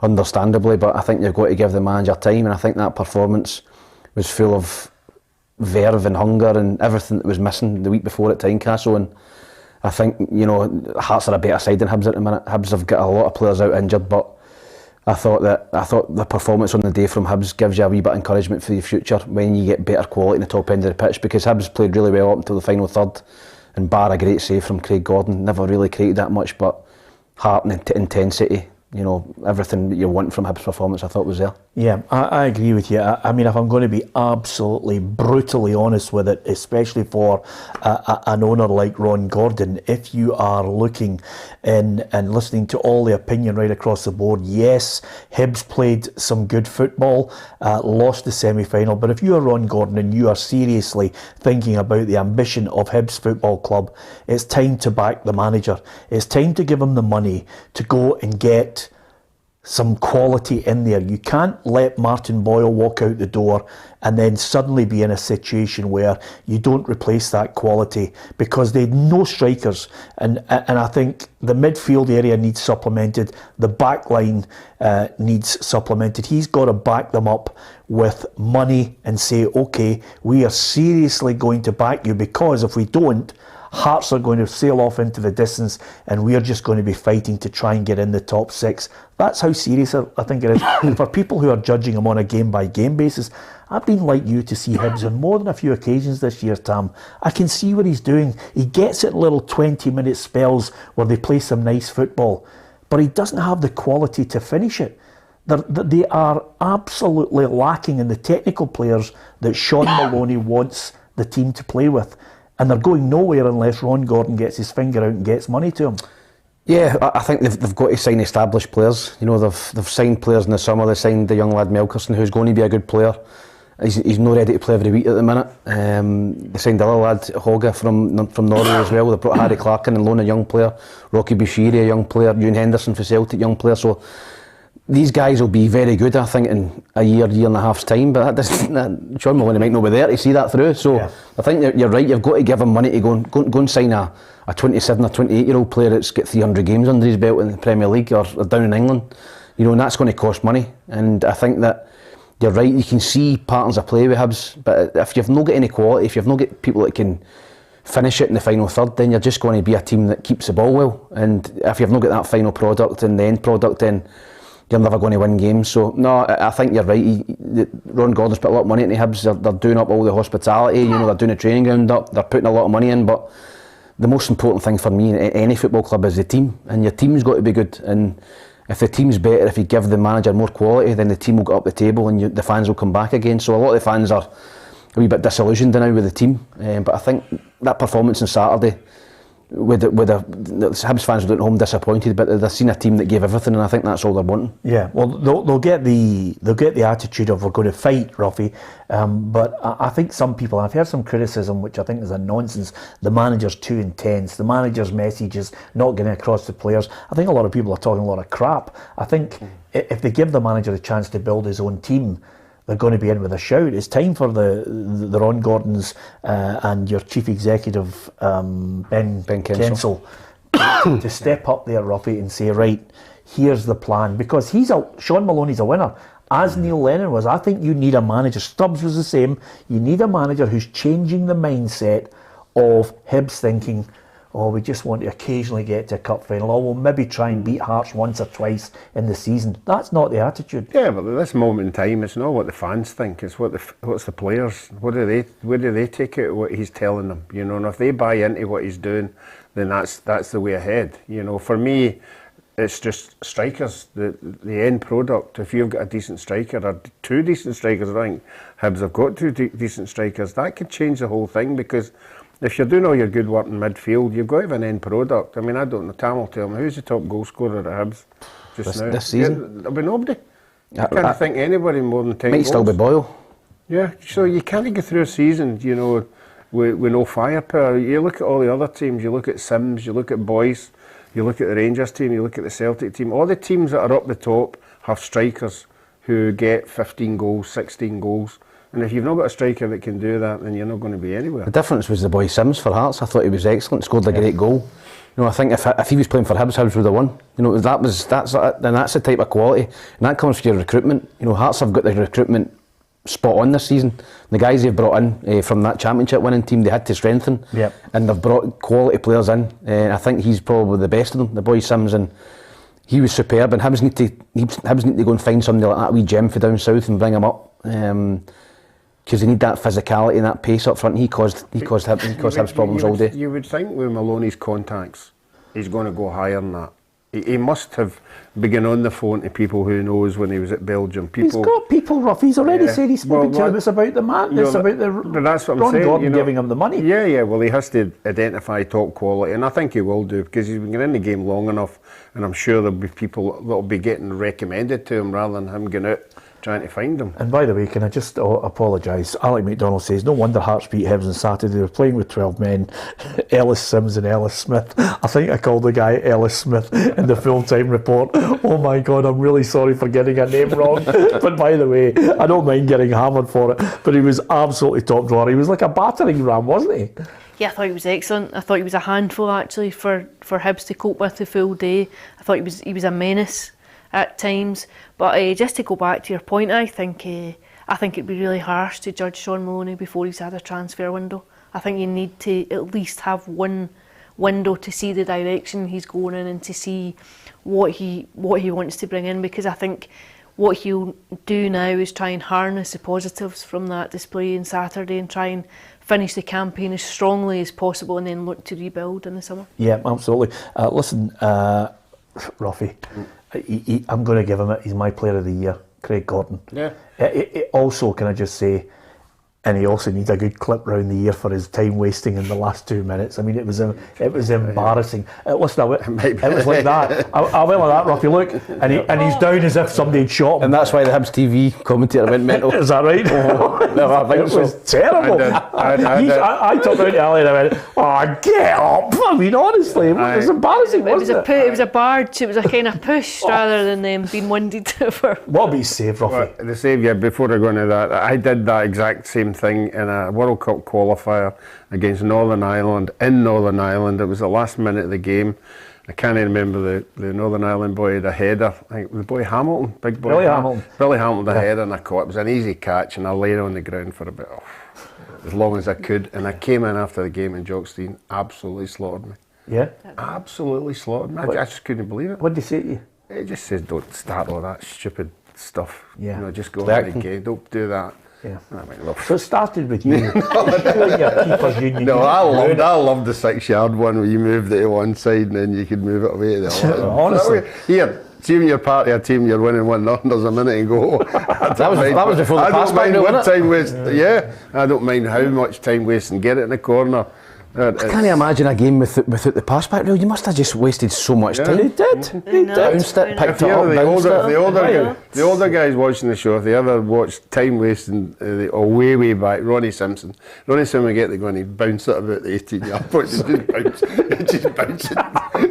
understandably, but I think you've got to give the manager time, and I think that performance was full of verve and hunger and everything that was missing the week before at Tynecastle. And I think, you know, Hearts are a better side than Hibs at the minute. Hibs have got a lot of players out injured, but I thought the performance on the day from Hibs gives you a wee bit of encouragement for the future when you get better quality in the top end of the pitch, because Hibs played really well up until the final third, and bar a great save from Craig Gordon, never really created that much, but heart and intensity, you know, everything that you want from Hibs' performance I thought was there. Yeah, I agree with you. I mean, if I'm going to be absolutely brutally honest with it, especially for an owner like Ron Gordon, if you are looking in and listening to all the opinion right across the board, yes, Hibs played some good football, lost the semi-final, but if you are Ron Gordon and you are seriously thinking about the ambition of Hibs Football Club, it's time to back the manager. It's time to give him the money to go and get some quality in there. You can't let Martin Boyle walk out the door and then suddenly be in a situation where you don't replace that quality, because they had no strikers, and I think the midfield area needs supplemented, the back line needs supplemented. He's got to back them up with money and say, okay, we are seriously going to back you, because if we don't, Hearts are going to sail off into the distance and we're just going to be fighting to try and get in the top 6. That's how serious I think it is. And for people who are judging him on a game-by-game basis, I've been like you to see Hibs on more than a few occasions this year, Tam. I can see what he's doing. He gets it little 20-minute spells where they play some nice football, but he doesn't have the quality to finish it. They are absolutely lacking in the technical players that Sean Maloney wants the team to play with. And they're going nowhere unless Ron Gordon gets his finger out and gets money to them. Yeah, I think they've got to sign established players. You know, they've signed players in the summer. They signed the young lad Melkerson, who's going to be a good player. He's not ready to play every week at the minute. They signed the other lad, Hoga, from Norway as well. They brought Harry Clark in and loaned a young player. Rocky Bushiri, a young player. Ewan Henderson for Celtic, young player. So these guys will be very good, I think, in a year and a half's time. But Sean Maloney might not be there to see that through. So yeah. I think you're right. You've got to give him money to go and sign a 27 or 28-year-old player that's got 300 games under his belt in the Premier League or down in England. You know, and that's going to cost money. And I think that you're right. You can see patterns of play with Hibs, but if you've not got any quality, if you've not got people that can finish it in the final third, then you're just going to be a team that keeps the ball well. And if you've not got that final product and the end product, then you're never going to win games. So no, I think you're right. Ron Gordon's put a lot of money into Hibs. They're doing up all the hospitality. You know, they're doing the training ground up. They're putting a lot of money in. But the most important thing for me in any football club is the team, and your team's got to be good. And if the team's better, if you give the manager more quality, then the team will get up the table and the fans will come back again. So a lot of the fans are a wee bit disillusioned now with the team. But I think that performance on Saturday, the Hibs fans were at home disappointed, but they've seen a team that gave everything, and I think that's all they're wanting. Yeah, well, they'll get the attitude of we're going to fight, Ruffy. But I think some people, I've heard some criticism, which I think is a nonsense. The manager's too intense. The manager's message is not getting across to players. I think a lot of people are talking a lot of crap. I think if they give the manager a chance to build his own team, they're going to be in with a shout. It's time for the Ron Gordons and your chief executive Ben Kensel to step up there, Ruffy, and say, right, here's the plan, because Sean Maloney's a winner, as Neil Lennon was. I think you need a manager. Stubbs was the same. You need a manager who's changing the mindset of Hibs thinking, oh, we just want to occasionally get to a cup final, or we'll maybe try and beat Hearts once or twice in the season. That's not the attitude. Yeah, but at this moment in time, it's not what the fans think, it's what's the players. Where do they take out what he's telling them? You know, and if they buy into what he's doing, then that's the way ahead. You know, for me, it's just strikers, the end product. If you've got a decent striker, or two decent strikers, I think Hibs have got two decent strikers, that could change the whole thing, because if you're doing all your good work in midfield, you've got to have an end product. I mean, I don't know, Tam will tell me, who's the top goal scorer at Hibs just now? This season? Yeah, there'll be nobody. I can't think anybody more than 10 might goals. Still be Boyle. Yeah, so you can't go through a season, you know, with no firepower. You look at all the other teams, you look at Sims, you look at Boyce, you look at the Rangers team, you look at the Celtic team. All the teams that are up the top have strikers who get 15 goals, 16 goals. And if you've not got a striker that can do that, then you're not going to be anywhere. The difference was the boy Sims for Hearts. I thought he was excellent, scored a great goal. You know, I think if he was playing for Hibs, Hibs would have won. You know, that's the type of quality, and that comes from your recruitment. You know, Hearts have got the recruitment spot on this season. The guys they've brought in from that championship winning team, they had to strengthen, and they've brought quality players in. I think he's probably the best of them, the boy Sims, and he was superb. And Hibs need to go and find somebody like that wee gem for down south and bring him up, because they need that physicality and that pace up front. He caused Hibs problems all day. You would think with Maloney's contacts, he's going to go higher than that. He must have begun on the phone to people who knows when he was at Belgium. He's got people, Rough. He's already said he's spoken to them. It's about the man. It's about the that's what I'm Ron saying, Gordon giving him the money. Yeah. Well, he has to identify top quality, and I think he will do, because he's been in the game long enough, and I'm sure there'll be people that'll be getting recommended to him rather than him going out trying to find them. And by the way, can I just apologise? Alec McDonald says, no wonder Hearts beat Hibs on Saturday. They were playing with 12 men, Ellis Sims and Ellis Smith. I think I called the guy Ellis Smith in the full-time report. Oh my God, I'm really sorry for getting a name wrong. But by the way, I don't mind getting hammered for it, but he was absolutely top drawer. He was like a battering ram, wasn't he? Yeah, I thought he was excellent. I thought he was a handful actually for Hibs to cope with the full day. I thought he was a menace at times. But just to go back to your point, I think it'd be really harsh to judge Sean Maloney before he's had a transfer window. I think you need to at least have one window to see the direction he's going in and to see what he wants to bring in, because I think what he'll do now is try and harness the positives from that display on Saturday and try and finish the campaign as strongly as possible and then look to rebuild in the summer. Yeah, absolutely. Listen, Ruffy, I'm going to give him it. He's my player of the year, Craig Gordon. Yeah. Also, can I just say, and he also needs a good clip round the ear for his time wasting in the last 2 minutes. I mean, it was embarrassing. Listen, it was like that. I went like that, Ruffy. Look, and he's down as if somebody had shot him. And that's why the Hibs TV commentator went mental. Is that right? No, I think it was terrible. I turned around to Ali and I went, "Oh, get up!" I mean, honestly, it was embarrassing. It was a barge. It was a kind of push rather than them being winded for. What about his save, Ruffy? The save, yeah. Before I go into that, I did that exact same thing in a World Cup qualifier against Northern Ireland in Northern Ireland. It was the last minute of the game. I can't even remember the Northern Ireland boy had a header. I think the boy Hamilton, big boy. Billy Hamilton had a header and I caught. It was an easy catch and I laid on the ground for a bit, as long as I could. And I came in after the game and Jockstein absolutely slaughtered me. Yeah? Absolutely slaughtered me. I just couldn't believe it. What did he say to you? It just says, don't start all that stupid stuff. Yeah. You know, just go on the game. Don't do that. Yeah. I mean, look. So it started with you. No, I loved the 6-yard one where you moved it to one side and then you could move it away to the other. Honestly. Here, team you're part of a team, you're winning 1-0, there's a minute to go. that was before the pass back, wasn't it? Time waste. Yeah, I don't mind how much time wasting. Get it in the corner. I can't imagine a game without the pass back rule. You must have just wasted so much time. He did. Bounced it, picked it up, bounced it. The older guys watching the show, if they ever watched time wasting way back, Ronnie Simpson would get the gun, he'd bounce it about the 18-yard point. He'd just bounce it.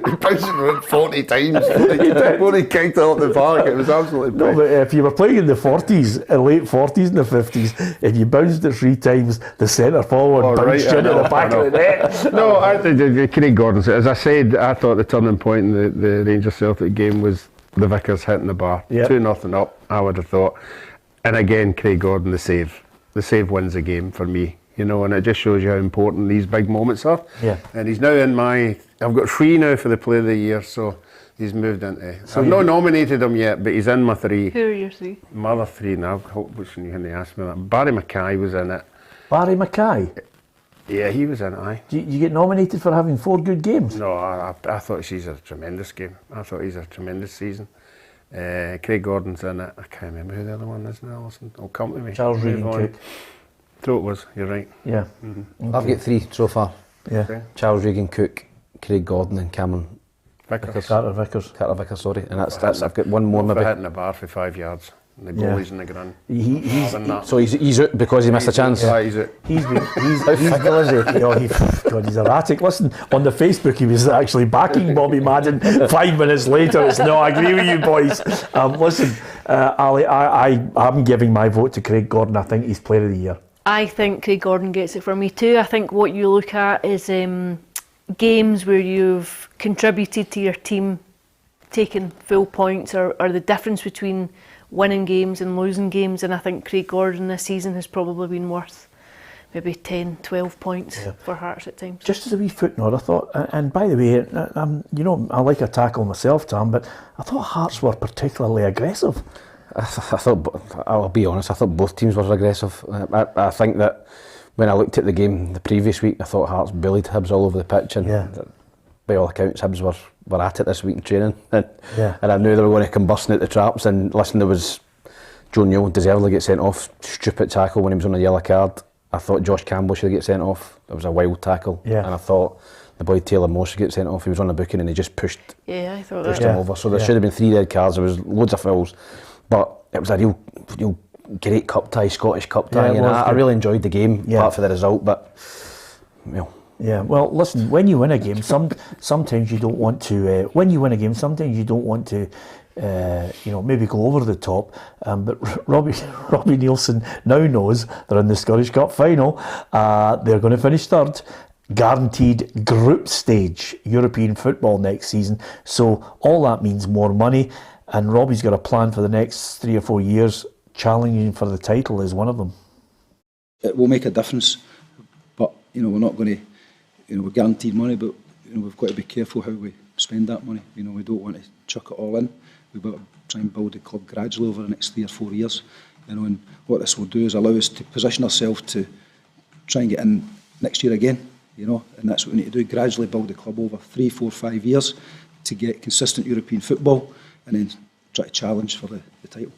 He bounced it about 40 times before he kicked it up the park. It was absolutely no, but if you were playing in the 40s, late 40s and the 50s, if you bounced it 3 times, the centre forward bounced you into the back of the net. No, Craig Gordon, as I said, I thought the turning point in the Rangers Celtic game was the Vickers hitting the bar. 2-0 up, I would have thought. And again, Craig Gordon, the save. The save wins the game for me, you know, and it just shows you how important these big moments are. Yeah. And he's now in I've got 3 now for the Player of the Year, so he's moved into. So I've not nominated him yet, but he's in my 3. Who are your 3? My other 3 now. I hope you can ask me that. Barry Mackay was in it. Barry Mackay? Yeah, he was in it, aye. You get nominated for having 4 good games? No, I thought he's a tremendous game. I thought he's a tremendous season. Craig Gordon's in it. I can't remember who the other one is now. Listen, it'll come to me. Charles Regan Cook. So it was, you're right. Yeah. Mm-hmm. I've got 3 so far. Yeah. Okay. Charles Regan Cook, Craig Gordon and Callum Vickers. Carter Vickers, sorry. And that's I've got one more maybe. Hitting the bar for 5 yards. The goalie's in the ground. So he's out because he missed a chance. Yeah, he's out. He's fickle, is he? God, he's erratic. Listen, on the Facebook, he was actually backing Bobby Madden. 5 minutes later, it's no, I agree with you boys. Listen, Ali, I'm giving my vote to Craig Gordon. I think he's Player of the Year. I think Craig Gordon gets it for me too. I think what you look at is games where you've contributed to your team taking full points, or the difference between winning games and losing games, and I think Craig Gordon this season has probably been worth maybe 10, 12 points for Hearts at times. Just as a wee footnote, I thought, and by the way, you know, I like a tackle myself, Tam, but I thought Hearts were particularly aggressive. I thought, I'll be honest, I thought both teams were aggressive. I think that when I looked at the game the previous week, I thought Hearts bullied Hibs all over the pitch, and by all accounts, Hibs were at it this week in training, and I knew they were going to come busting out the traps. And listen, there was Joe Neal deservedly get sent off, stupid tackle when he was on a yellow card. I thought Josh Campbell should get sent off. It was a wild tackle, and I thought the boy Taylor Moore should get sent off. He was on the booking and he just pushed I thought him over. So there should have been 3 red cards. There was loads of fouls, but it was a real great cup tie, Scottish cup tie, and I really enjoyed the game, apart from the result. But yeah, well, listen, when you win a game, sometimes you don't want to. When you win a game, sometimes you don't want to. You know, maybe go over the top, but Robbie Neilson now knows they're in the Scottish Cup final. They're going to finish third, guaranteed group stage European football next season. So all that means more money, and Robbie's got a plan for the next 3 or 4 years. Challenging for the title is one of them. It will make a difference, but you know, we're not going to. You know, we're guaranteed money, but you know, we've got to be careful how we spend that money. You know, we don't want to chuck it all in. We've got to try and build the club gradually over the next 3 or 4 years. You know, and what this will do is allow us to position ourselves to try and get in next year again. You know, and that's what we need to do: gradually build the club over 3, 4, 5 years to get consistent European football, and then try to challenge for the title.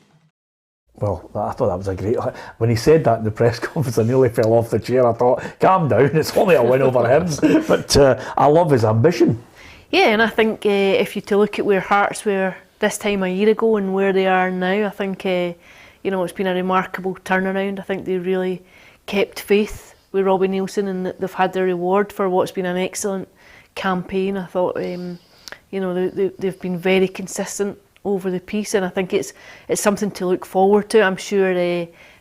Well, I thought that was a great... When he said that in the press conference, I nearly fell off the chair. I thought, calm down, it's only a win over Hibs. But I love his ambition. Yeah, and I think if you to look at where Hearts were this time a year ago and where they are now, I think you know, it's been a remarkable turnaround. I think they really kept faith with Robbie Neilson, and they've had their reward for what's been an excellent campaign. I thought, you know, they've been very consistent over the piece, and I think it's something to look forward to. I'm sure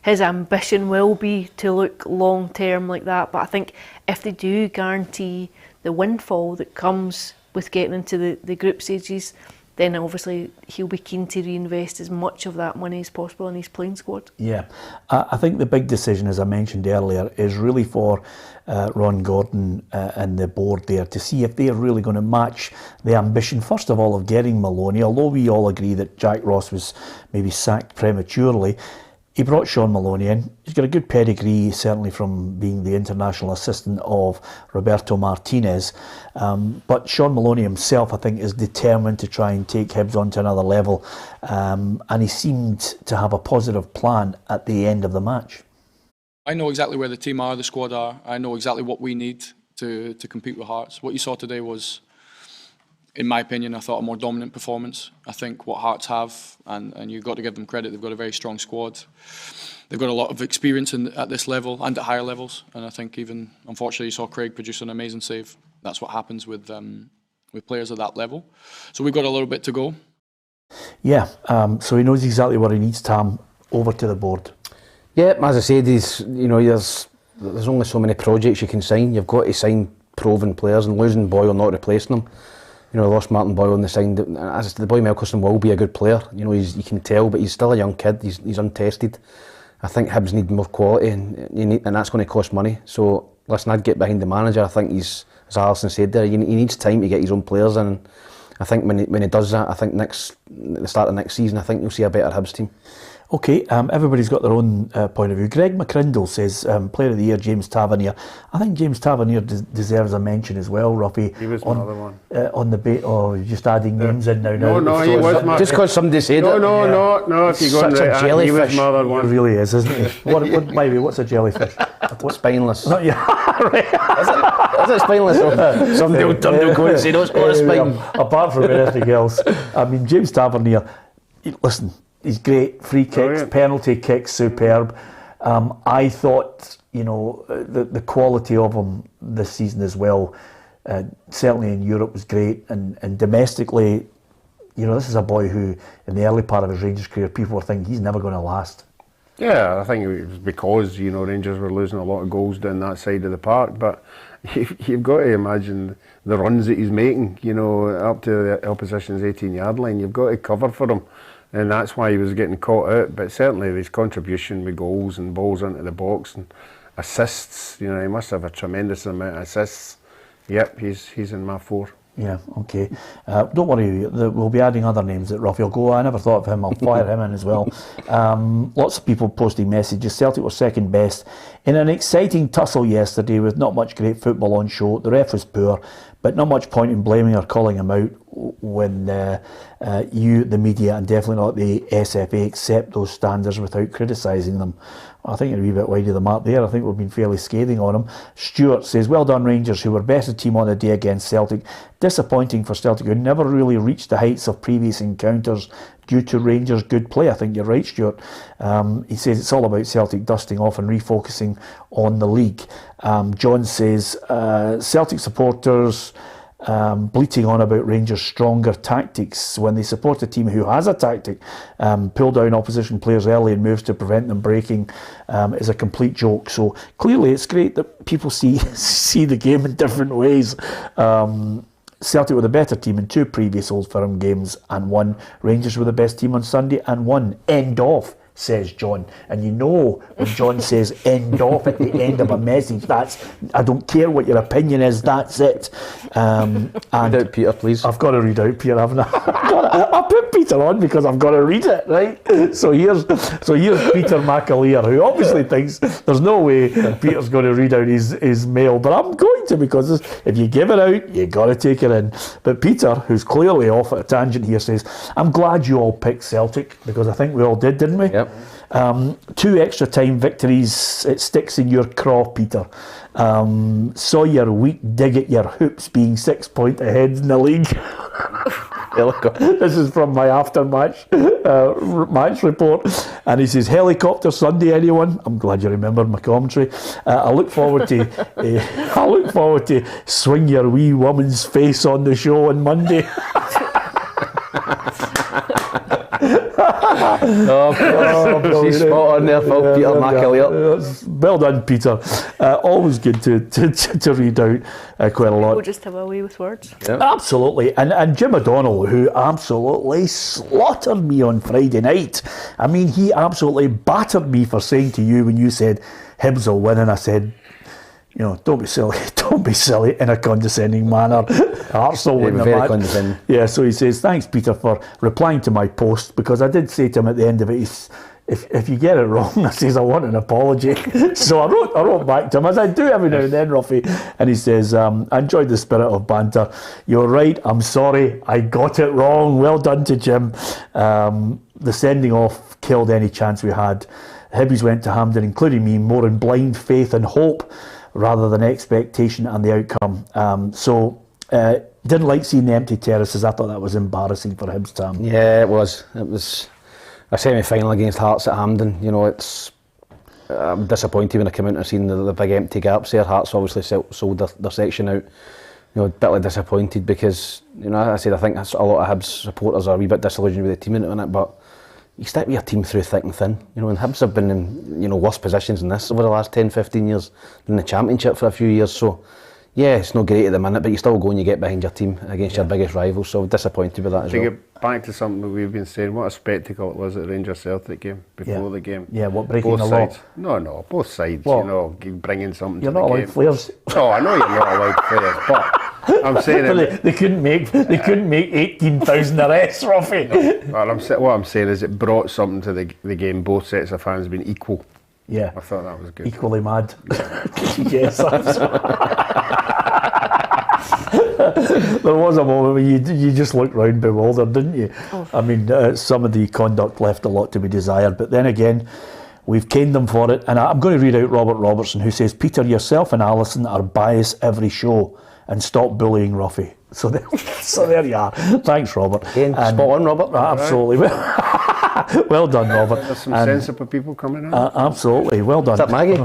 his ambition will be to look long term like that, but I think if they do guarantee the windfall that comes with getting into the group stages, then obviously he'll be keen to reinvest as much of that money as possible in his playing squad. Yeah, I think the big decision, as I mentioned earlier, is really for Ron Gordon and the board there to see if they're really going to match the ambition, first of all, of getting Maloney. Although we all agree that Jack Ross was maybe sacked prematurely, he brought Sean Maloney in. He's got a good pedigree, certainly from being the international assistant of Roberto Martinez. But Sean Maloney himself, I think, is determined to try and take Hibs on to another level. And he seemed to have a positive plan at the end of the match. I know exactly where the team are, the squad are. I know exactly what we need to compete with Hearts. What you saw today was, in my opinion, I thought a more dominant performance. I think what Hearts have, and you've got to give them credit, they've got a very strong squad. They've got a lot of experience at this level and at higher levels. And I think even, unfortunately, you saw Craig produce an amazing save. That's what happens with players at that level. So we've got a little bit to go. Yeah, so he knows exactly what he needs, Tam. Over to the board. Yeah, as I said, there's only so many projects you can sign. You've got to sign proven players, and losing Boyle, not replacing them. You know, lost Martin Boyle and they signed. As the boy Melkerson will be a good player. You know, you can tell, but he's still a young kid. He's untested. I think Hibs need more quality, and that's going to cost money. So listen, I'd get behind the manager. I think as Alison said there, he needs time to get his own players in. I think when he does that, I think the start of next season, I think you'll see a better Hibs team. Okay, everybody's got their own point of view. Greg McCrindle says, Player of the Year, James Tavernier. I think James Tavernier deserves a mention as well, Robbie. He was another one. On the bait, you're just adding names in now. No, he was my... Just because somebody said it. No, if you go Such a jellyfish. he was my other one. He really is, isn't he? What's a jellyfish? Spineless. Not, yeah, right. Is it spineless? Somebody will go and say, no, it's got a spine. Apart from anything else. I mean, James Tavernier, listen, he's great. Free kicks, penalty kicks, superb. I thought, the quality of him this season as well, certainly in Europe, was great. And domestically, this is a boy who, in the early part of his Rangers career, people were thinking he's never going to last. Yeah, I think it was because, you know, Rangers were losing a lot of goals down that side of the park, but you've got to imagine the runs that he's making, you know, up to the opposition's 18-yard line. You've got to cover for him, and that's why he was getting caught out. But certainly his contribution with goals and balls into the box and assists, you know, he must have a tremendous amount of assists. Yep, he's in my 4. Yeah, okay. Don't worry, we'll be adding other names that Robbie will go. I never thought of him, I'll fire him in as well. Lots of people posting messages. Celtic were second best in an exciting tussle yesterday with not much great football on show. The ref was poor, but not much point in blaming or calling him out when you, the media, and definitely not the SFA, accept those standards without criticising them. I think you're a wee bit wide of the mark there. I think we've been fairly scathing on him. Stuart says, well done Rangers, who were better team on the day against Celtic. Disappointing for Celtic, who never really reached the heights of previous encounters due to Rangers' good play. I think you're right, Stuart. He says it's all about Celtic dusting off and refocusing on the league. John says, Celtic supporters bleating on about Rangers' stronger tactics when they support a team who has a tactic, pull down opposition players early and moves to prevent them breaking, is a complete joke. So clearly it's great that people see the game in different ways. Celtic were the better team in 2 previous Old Firm games and won. Rangers were the best team on Sunday and won. End of, says John. And you know when John says end off at the end of a message, that's, I don't care what your opinion is, that's it. And read out Peter, please. I've got to read out Peter, haven't I? I put Peter on because I've got to read it, right? So here's Peter McAleer, who obviously thinks there's no way Peter's going to read out his mail, but I'm going to, because if you give it out, you got to take it in. But Peter, who's clearly off at a tangent here, says, I'm glad you all picked Celtic, because I think we all did, didn't we? Yep. 2 extra time victories, it sticks in your craw, Peter. Saw your weak dig at your hoops being 6 point ahead in the league. This is from my after-match match report, and he says, helicopter Sunday, anyone? I'm glad you remembered my commentary. I look forward to swing your wee woman's face on the show on Monday. She's spot on there, Phil. Peter McAleer. Well done, Peter. Always good to read out quite a lot. We'll just have a way with words. Yep. Absolutely. And Jim O'Donnell, who absolutely slaughtered me on Friday night. I mean, he absolutely battered me for saying to you when you said Hibs will win, and I said, you know, don't be silly in a condescending manner. Arsenal win the match. Yeah, so he says, thanks Peter for replying to my post, because I did say to him at the end of it, if you get it wrong, I says, I want an apology. So I wrote back to him, as I do every now and then, Ruffy, and he says, I enjoyed the spirit of banter. You're right, I'm sorry, I got it wrong. Well done to Jim. The sending off killed any chance we had. Hibs went to Hampden, including me, more in blind faith and hope rather than expectation and the outcome. Didn't like seeing the empty terraces. I thought that was embarrassing for Hibs, Tam. Yeah, it was a semi-final against Hearts at Hampden. You know, I'm disappointed when I came out and seen the big empty gaps there. Hearts obviously sold their section out. You know, bitterly disappointed because, you know, I think a lot of Hibs supporters are a wee bit disillusioned with the team in a minute, but you stick with your team through thick and thin. You know, and Hibs have been in, you know, worse positions than this over the last 10-15 years, in the Championship for a few years. So yeah, it's not great at the minute, but you still go and you get behind your team against your biggest rivals. So disappointed with that as well. To get back to something that we've been saying, what a spectacle it was at the Rangers Celtic game before the game. Yeah, what, breaking both the sides. law? No, both sides. What? You know, bringing something You're to the game. not allowed flares. No, I know you're not allowed flares, but I'm saying they couldn't make 18,000 arrests, Ruffy. Well, what I'm saying is it brought something to the game. Both sets of fans being equal. Yeah, I thought that was good. Equally mad. Yes, there was a moment where you just looked round bewildered, didn't you? Oh. I mean, some of the conduct left a lot to be desired, but then again, we've caned them for it. And I'm going to read out Robert Robertson, who says, Peter, yourself and Alison are biased every show, and stop bullying Ruffy. So there you are. Thanks, Robert. Again, spot on, Robert. Absolutely. Well done, Robert. There's some sensible people coming in. Absolutely. Well done. Is that Maggie?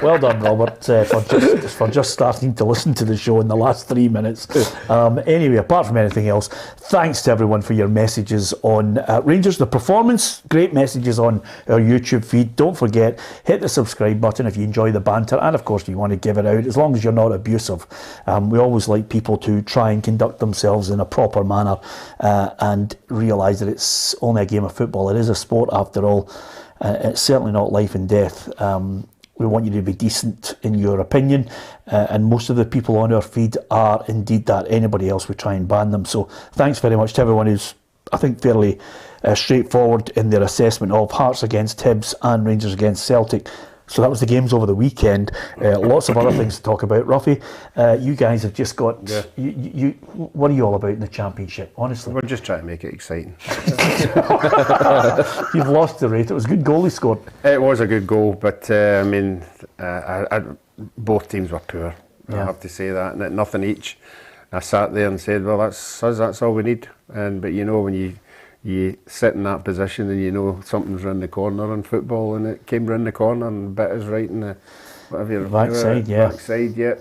Well done, Robert, for just starting to listen to the show in the last 3 minutes. Anyway, apart from anything else, thanks to everyone for your messages on Rangers, the performance. Great messages on our YouTube feed. Don't forget, hit the subscribe button if you enjoy the banter, and of course, if you want to give it out, as long as you're not abusive. We always like people to try and conduct themselves in a proper manner and realise that it's only a game of football. It is a sport after all. It's certainly not life and death. We want you to be decent in your opinion, and most of the people on our feed are indeed that. Anybody else, we try and ban them. So thanks very much to everyone who's, I think, fairly straightforward in their assessment of Hearts against Hibs and Rangers against Celtic. So that was the games over the weekend. Lots of other things to talk about. Ruffy, you guys have just got... You, what are you all about in the Championship, honestly? We're just trying to make it exciting. You've lost the rate. It was a good goal he scored. It was a good goal, but I mean, both teams were poor. I have to say that. And nothing each. I sat there and said, well, that's us, that's all we need. But you know, when you sit in that position and you know something's round the corner in football, and it came round the corner and bit us right in the backside, yeah.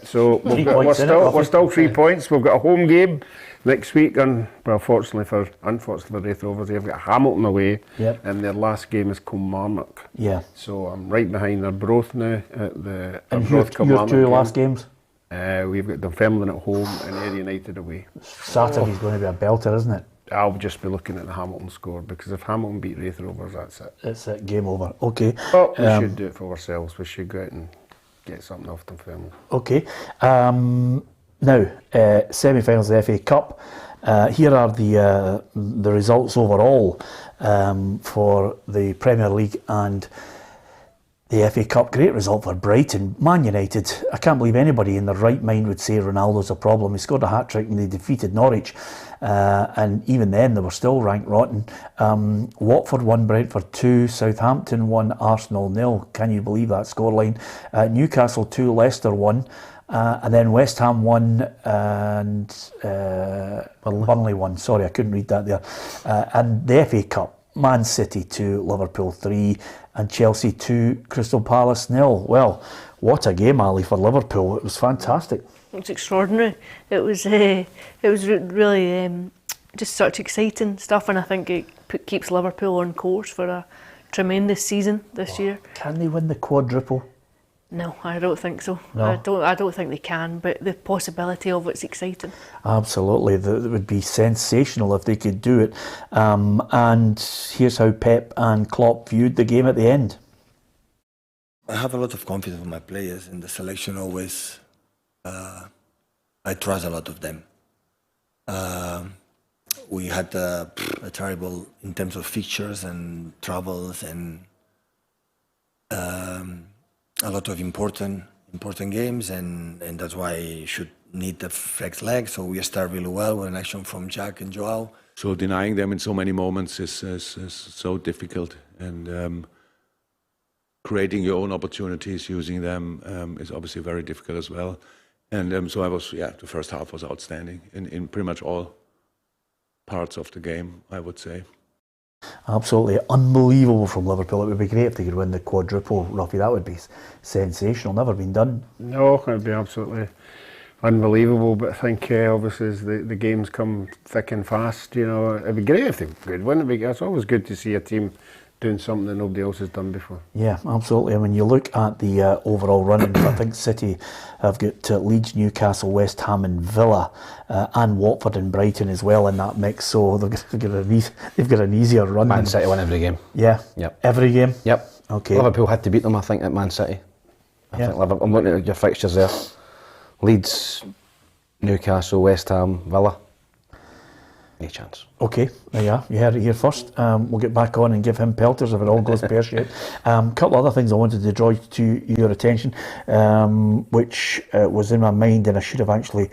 So we're still 3 points. We've got a home game next week, and well, unfortunately for Raith Rovers, they've got Hamilton away, and their last game is Kilmarnock. Yeah. So I'm right behind Arbroath now at the Arbroath Kilmarnock. Your two last games? We've got Dunfermline at home and Ayr United away. Saturday's going to be a belter, isn't it? I'll just be looking at the Hamilton score, because if Hamilton beat Raith Rovers, that's it. It's it, game over. Okay. But we should do it for ourselves. We should go out and get something off Dunfermline. Okay. Now, semi-finals of the FA Cup. Here are the results overall for the Premier League and the FA Cup. Great result for Brighton. Man United, I can't believe anybody in their right mind would say Ronaldo's a problem. He scored a hat-trick and they defeated Norwich. And even then they were still ranked rotten. Watford won, Brentford 2, Southampton 1, Arsenal 0. Can you believe that scoreline? Newcastle 2, Leicester 1, and then West Ham 1 and Burnley 1. Sorry, I couldn't read that there. And the FA Cup, Man City 2, Liverpool 3, and Chelsea 2, Crystal Palace 0. Well, what a game, Ali, for Liverpool. It was fantastic. It's extraordinary. It was really just such exciting stuff, and I think it keeps Liverpool on course for a tremendous season this year. Can they win the quadruple? No, I don't think so. No. I don't think they can, but the possibility of it's exciting. Absolutely, it would be sensational if they could do it. And here's how Pep and Klopp viewed the game at the end. I have a lot of confidence in my players, in the selection always. I trust a lot of them. We had a terrible in terms of fixtures and travels and a lot of important games, and that's why you should need the fresh leg. So we start really well with an action from Jack and Joao. So denying them in so many moments is so difficult, and creating your own opportunities using them is obviously very difficult as well. And so I was, the first half was outstanding in pretty much all parts of the game, I would say. Absolutely unbelievable from Liverpool. It would be great if they could win the quadruple, Ruffy. That would be sensational. Never been done. No, it would be absolutely unbelievable. But I think obviously as the games come thick and fast, you know, it'd be great if they could win. It's always good to see a team doing something that nobody else has done before. Yeah, absolutely. I mean, you look at the overall running. I think City have got Leeds, Newcastle, West Ham and Villa, and Watford and Brighton as well in that mix. So they've got an easier run. Man City win every game. Yeah. Yep. Every game. Yep. Okay. Liverpool had to beat them, I think, at Man City. I think Liverpool. I'm looking at your fixtures there. Leeds, Newcastle, West Ham, Villa. Any chance. Okay, there you are. You heard it here first. We'll get back on and give him pelters if it all goes pear-shaped. Couple other things I wanted to draw to your attention, which was in my mind, and I should have actually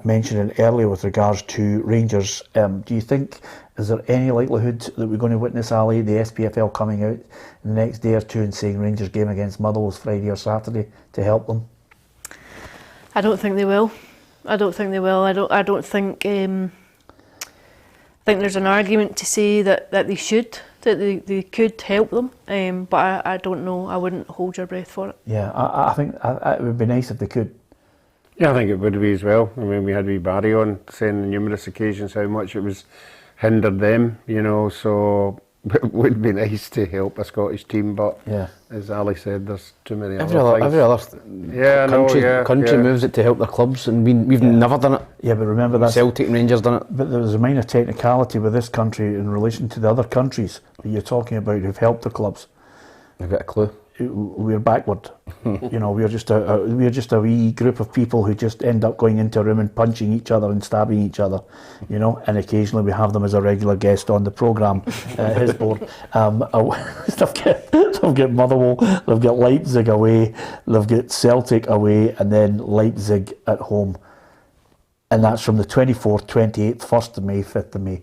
mentioned it earlier with regards to Rangers. Do you think, is there any likelihood that we're going to witness, Ali, the SPFL coming out in the next day or two and saying Rangers game against Motherwell's Friday or Saturday to help them? I don't think they will. I don't think they will. I don't think. I think there's an argument to say that they should, that they could help them. But I don't know. I wouldn't hold your breath for it. Yeah, I think it would be nice if they could. Yeah, I think it would be as well. I mean, we had wee Barry on saying on numerous occasions how much it was hindered them, you know, so it would be nice to help a Scottish team, but as Ali said, there's too many every other country moves it to help their clubs, and we've never done it. Yeah, but remember that Celtic and Rangers done it. But there was a minor technicality with this country in relation to the other countries that you're talking about who've helped the clubs. I've got a clue. We're backward. You know, we're just a wee group of people who just end up going into a room and punching each other and stabbing each other. You know, and occasionally we have them as a regular guest on the programme. His board. They've got Motherwell. They've got Leipzig away. They've got Celtic away, and then Leipzig at home. And that's from the 24th, 28th, 1st of May, 5th of May.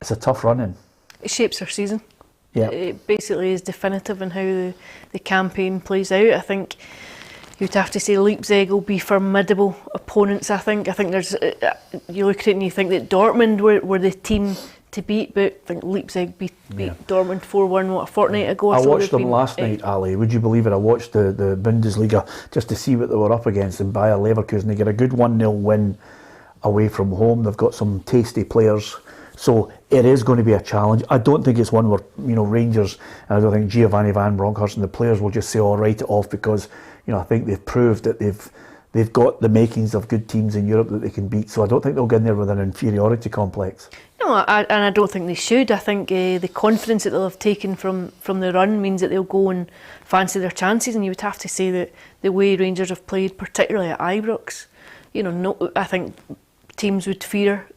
It's a tough run-in. It shapes their season. Yeah. It basically is definitive in how the campaign plays out. I think you'd have to say Leipzig will be formidable opponents. I think there's you look at it and you think that Dortmund were the team to beat, but I think Leipzig beat Dortmund 4-1 a fortnight ago. I watched them last night, Ali. Would you believe it? I watched the Bundesliga just to see what they were up against, and Bayer Leverkusen, they get a good 1-0 win away from home. They've got some tasty players. So it is going to be a challenge. I don't think it's one where, you know, Rangers, and I don't think Giovanni Van Bronckhorst and the players will just say, "Oh, write it off," because, you know, I think they've proved that they've got the makings of good teams in Europe that they can beat. So I don't think they'll get in there with an inferiority complex. No, and I don't think they should. I think the confidence that they'll have taken from the run means that they'll go and fancy their chances. And you would have to say that the way Rangers have played, particularly at Ibrox, you know, I think teams would fear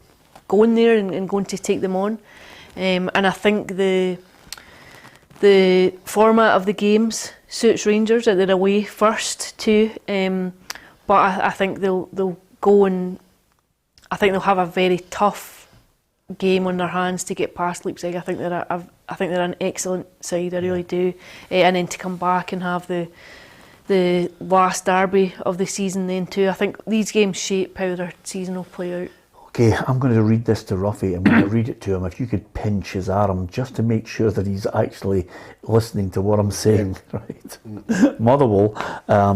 going there and going to take them on, and I think the format of the games suits Rangers, that they're away first too, but I think they'll go, and I think they'll have a very tough game on their hands to get past Leipzig. I think they're an excellent side, I really do, and then to come back and have the last derby of the season then too. I think these games shape how their season will play out. Okay, I'm going to read this to Ruffy. I'm going to read it to him. If you could pinch his arm just to make sure that he's actually listening to what I'm saying, right? Motherwell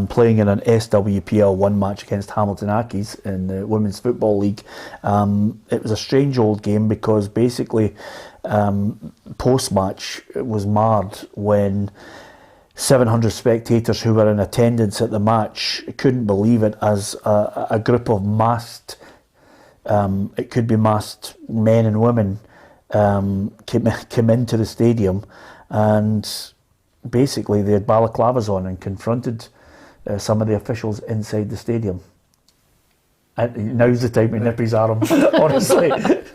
playing in an SWPL 1 match against Hamilton Accies in the Women's Football League. It was a strange old game because basically post-match it was marred when 700 spectators who were in attendance at the match couldn't believe it as a group of masked, it could be masked men and women, came into the stadium, and basically they had balaclavas on and confronted some of the officials inside the stadium. And now's the time to nip his arm, honestly.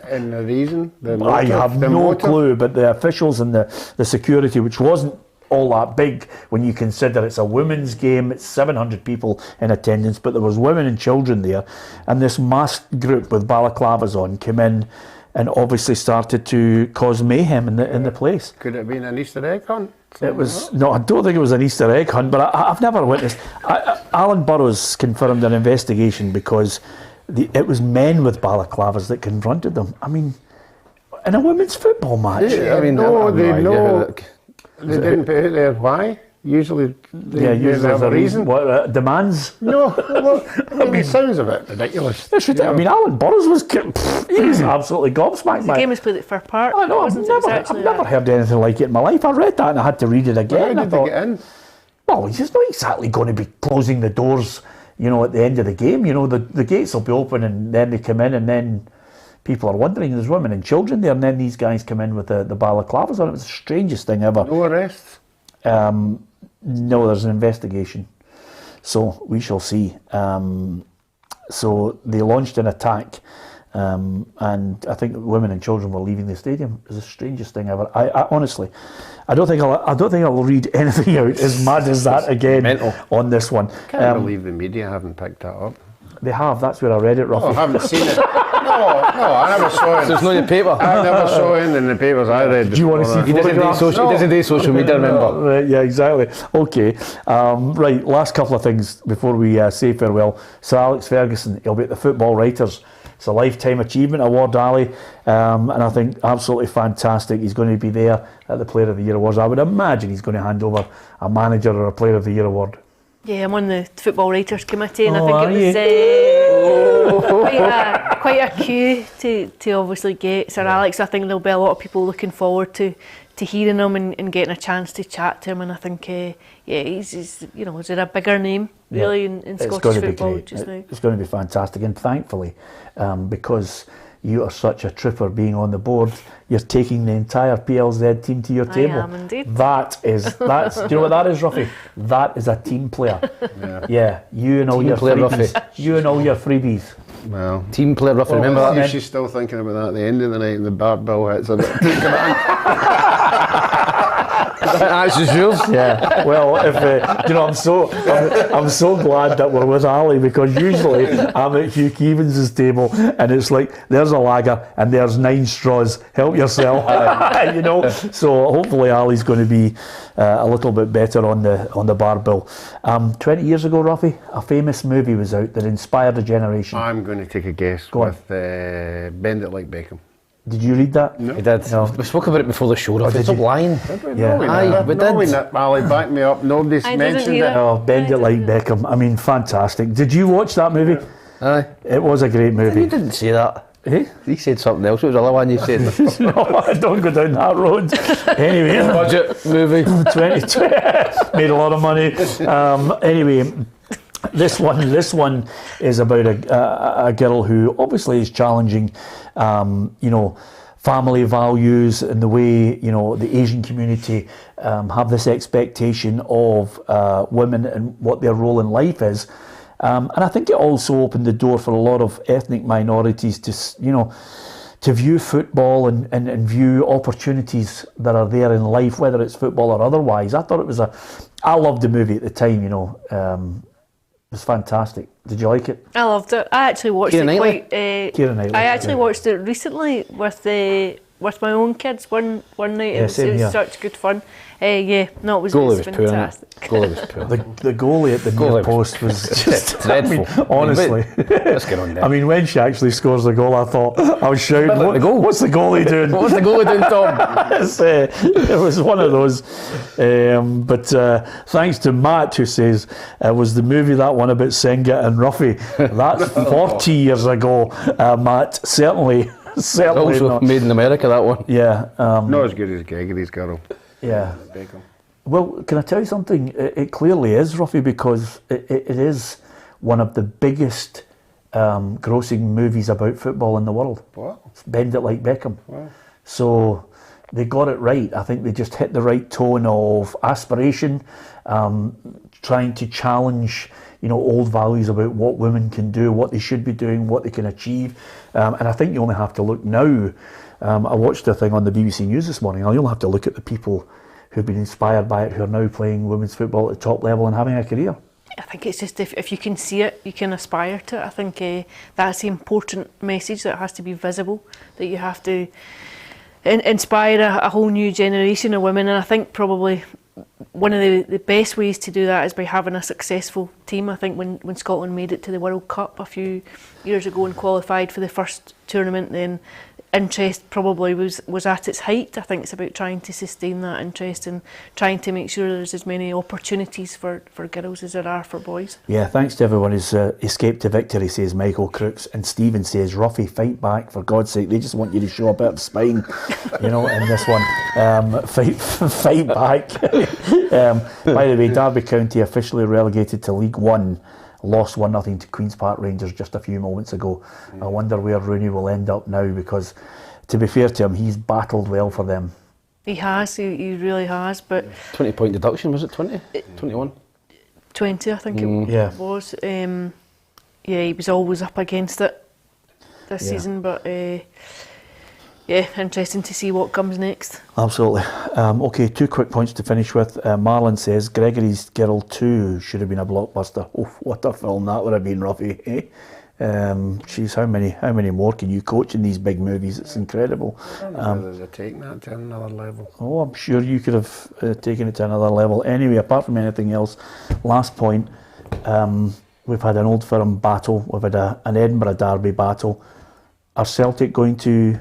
And the reason? I have no clue, but the officials and the security, which wasn't all that big when you consider it's a women's game, it's 700 people in attendance, but there was women and children there, and this masked group with balaclavas on came in and obviously started to cause mayhem in the place. Could it have been an Easter egg hunt? It was no, I don't think it was an Easter egg hunt, but I've never witnessed. Alan Burrows confirmed an investigation because it was men with balaclavas that confronted them. I mean, in a women's football match. Yeah, I mean, they didn't put it there. Why? Usually they have a reason. What, demands? No, well, I mean, it sounds a bit ridiculous. I mean, Alan Burrows was absolutely gobsmacked. The game was played at Fir Park. I know, I've never heard anything like it in my life. I read that and I had to read it again. How did they get in? Well, he's just not exactly going to be closing the doors, you know, at the end of the game. You know, the gates will be open and then they come in, and then people are wondering, there's women and children there, and then these guys come in with the balaclavas on. It was the strangest thing ever. No arrests? No, there's an investigation. So we shall see. So they launched an attack, and I think women and children were leaving the stadium. It was the strangest thing ever. I honestly, I don't think I'll read anything out as mad as that again on this one. I can't believe the media haven't picked that up. They have. That's where I read it, Ruffy. Oh, I haven't seen it. I never saw it. So it's not in the paper. I never saw it in the papers I read. Do you want to see He doesn't do social media, remember? Right, yeah, exactly. Okay. Right, last couple of things before we say farewell. Sir Alex Ferguson, he'll be at the Football Writers. It's a Lifetime Achievement Award, Ali, and I think absolutely fantastic. He's going to be there at the Player of the Year Awards. I would imagine he's going to hand over a Manager or a Player of the Year award. Yeah, I'm on the Football Writers Committee, and I think it was quite a queue to obviously get Sir Alex. I think there'll be a lot of people looking forward to hearing him and getting a chance to chat to him. And I think, he's you know, is it a bigger name really in Scottish football just now? It's going to be fantastic, and thankfully, because you are such a trooper being on the board, you're taking the entire PLZ team to your table. I am indeed. That's do you know what that is, Ruffy? That is a team player. Yeah, you and all Team your player, freebies. Ruffy. You and all your freebies. Well, Team player, Ruffy, remember that? You should still thinking about that at the end of the night and the barbell hits a bit. That's just yours. Yeah. Well, if you know, I'm so glad that we're with Ali, because usually I'm at Hugh Keevans' table and it's like there's a lager and there's 9 straws. Help yourself. You know. So hopefully Ali's going to be a little bit better on the barbell. 20 years ago, Ruffy, a famous movie was out that inspired a generation. I'm going to take a guess with Bend It Like Beckham. Did you read that? No. We did. No. We spoke about it before the show. Ruffy. Stop lying. Yeah. Aye, we did. Ali, back me up. Nobody's mentioned it. Oh, Bend It Like Beckham. I mean, fantastic. Did you watch that movie? Aye. It was a great movie. You didn't say that. Eh? He said something else. It was the other one you said. No, I don't go down that road. Anyway. Budget movie. 2020. Made a lot of money. Anyway. This one is about a girl who obviously is challenging, you know, family values and the way, you know, the Asian community have this expectation of women and what their role in life is. And I think it also opened the door for a lot of ethnic minorities to, you know, to view football and view opportunities that are there in life, whether it's football or otherwise. I thought it was I loved the movie at the time, you know. It was fantastic. Did you like it? I loved it. I actually watched Keira it Knightley? Keira Knightley, I actually watched it recently with my own kids one night. Yeah, It was such good fun. It was fantastic. Goalie was poor. The goalie at the near post was just dreadful. I mean, honestly. Let's get on there. I mean, when she actually scores the goal, I thought, I was shouting, what's the goalie doing? What's the goalie doing, Tom? It was one of those. But thanks to Matt, who says, was the movie that one about Senga and Ruffy? That's 40 years ago, Matt. Certainly Also not. made in America, that one. Yeah. Not as good as Gregory's girl. Yeah. Well, can I tell you something? It clearly is, Ruffy, because it is one of the biggest grossing movies about football in the world. Wow. It's Bend It Like Beckham. Wow. So they got it right. I think they just hit the right tone of aspiration, trying to challenge, you know, old values about what women can do, what they should be doing, what they can achieve. And I think you only have to look now. I watched a thing on the BBC News this morning. You only have to look at the people who've been inspired by it, who are now playing women's football at the top level and having a career. I think it's just if you can see it, you can aspire to it. I think that's the important message, that has to be visible, that you have to inspire a whole new generation of women. And I think probably one of the best ways to do that is by having a successful team. I think when Scotland made it to the World Cup a few years ago and qualified for the first tournament, then interest probably was at its height. I think it's about trying to sustain that interest and trying to make sure there's as many opportunities for girls as there are for boys. Yeah, thanks to everyone who's escaped to victory, says Michael Crooks. And Stephen says, Ruffy, fight back, for God's sake. They just want you to show a bit of spine, you know, in this one. Fight back. By the way, Derby County officially relegated to League One. Lost 1-0 to Queen's Park Rangers just a few moments ago. I wonder where Rooney will end up now, because to be fair to him, he's battled well for them. He has, he really has. But 20 point deduction, was it 20? 21? 20, I think it was. He was always up against it this season, but interesting to see what comes next. Absolutely. Okay, 2 quick points to finish with. Marlon says Gregory's Girl 2 should have been a blockbuster. Oh, what a film that would have been, Ruffy. Geez, how many more can you coach in these big movies? It's incredible. They're taking that to another level. Oh, I'm sure you could have taken it to another level. Anyway, apart from anything else, last point, we've had an Old Firm battle, we've had an Edinburgh Derby battle. Are Celtic going to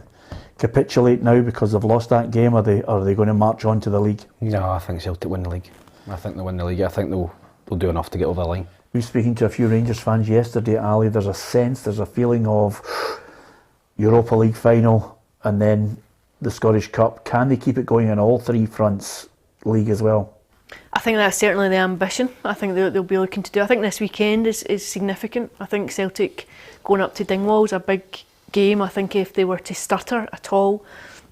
capitulate now because they've lost that game, or are they going to march on to the league? No, I think Celtic win the league. I think they'll win the league. I think they'll do enough to get over the line. We were speaking to a few Rangers fans yesterday, Ali. There's a feeling of Europa League final and then the Scottish Cup. Can they keep it going on all three fronts, league as well? I think that's certainly the ambition. I think they'll be looking to do. I think this weekend is significant. I think Celtic going up to Dingwall is a big game. I think if they were to stutter at all,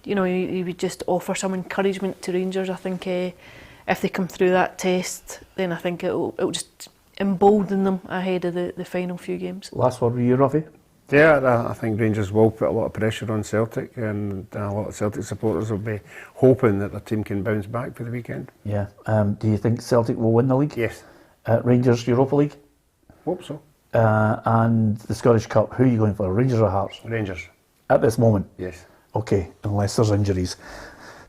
you would just offer some encouragement to Rangers. I think if they come through that test, then I think it'll just embolden them ahead of the final few games. Last word with you, Robbie? Yeah, I think Rangers will put a lot of pressure on Celtic, and a lot of Celtic supporters will be hoping that their team can bounce back for the weekend. Yeah. Do you think Celtic will win the league? Yes. Rangers Europa League? Hope so. And the Scottish Cup, who are you going for, Rangers or Hearts? Rangers. At this moment? Yes. Okay, unless there's injuries.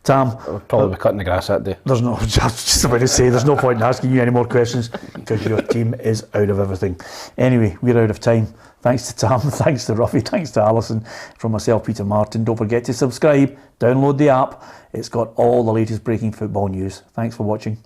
Tam, I'll probably be cutting the grass that day. There's no, just about to say, there's no point in asking you any more questions because your team is out of everything. Anyway, we're out of time. Thanks to Tam, thanks to Robbie, thanks to Alison. From myself, Peter Martin. Don't forget to subscribe, download the app. It's got all the latest breaking football news. Thanks for watching.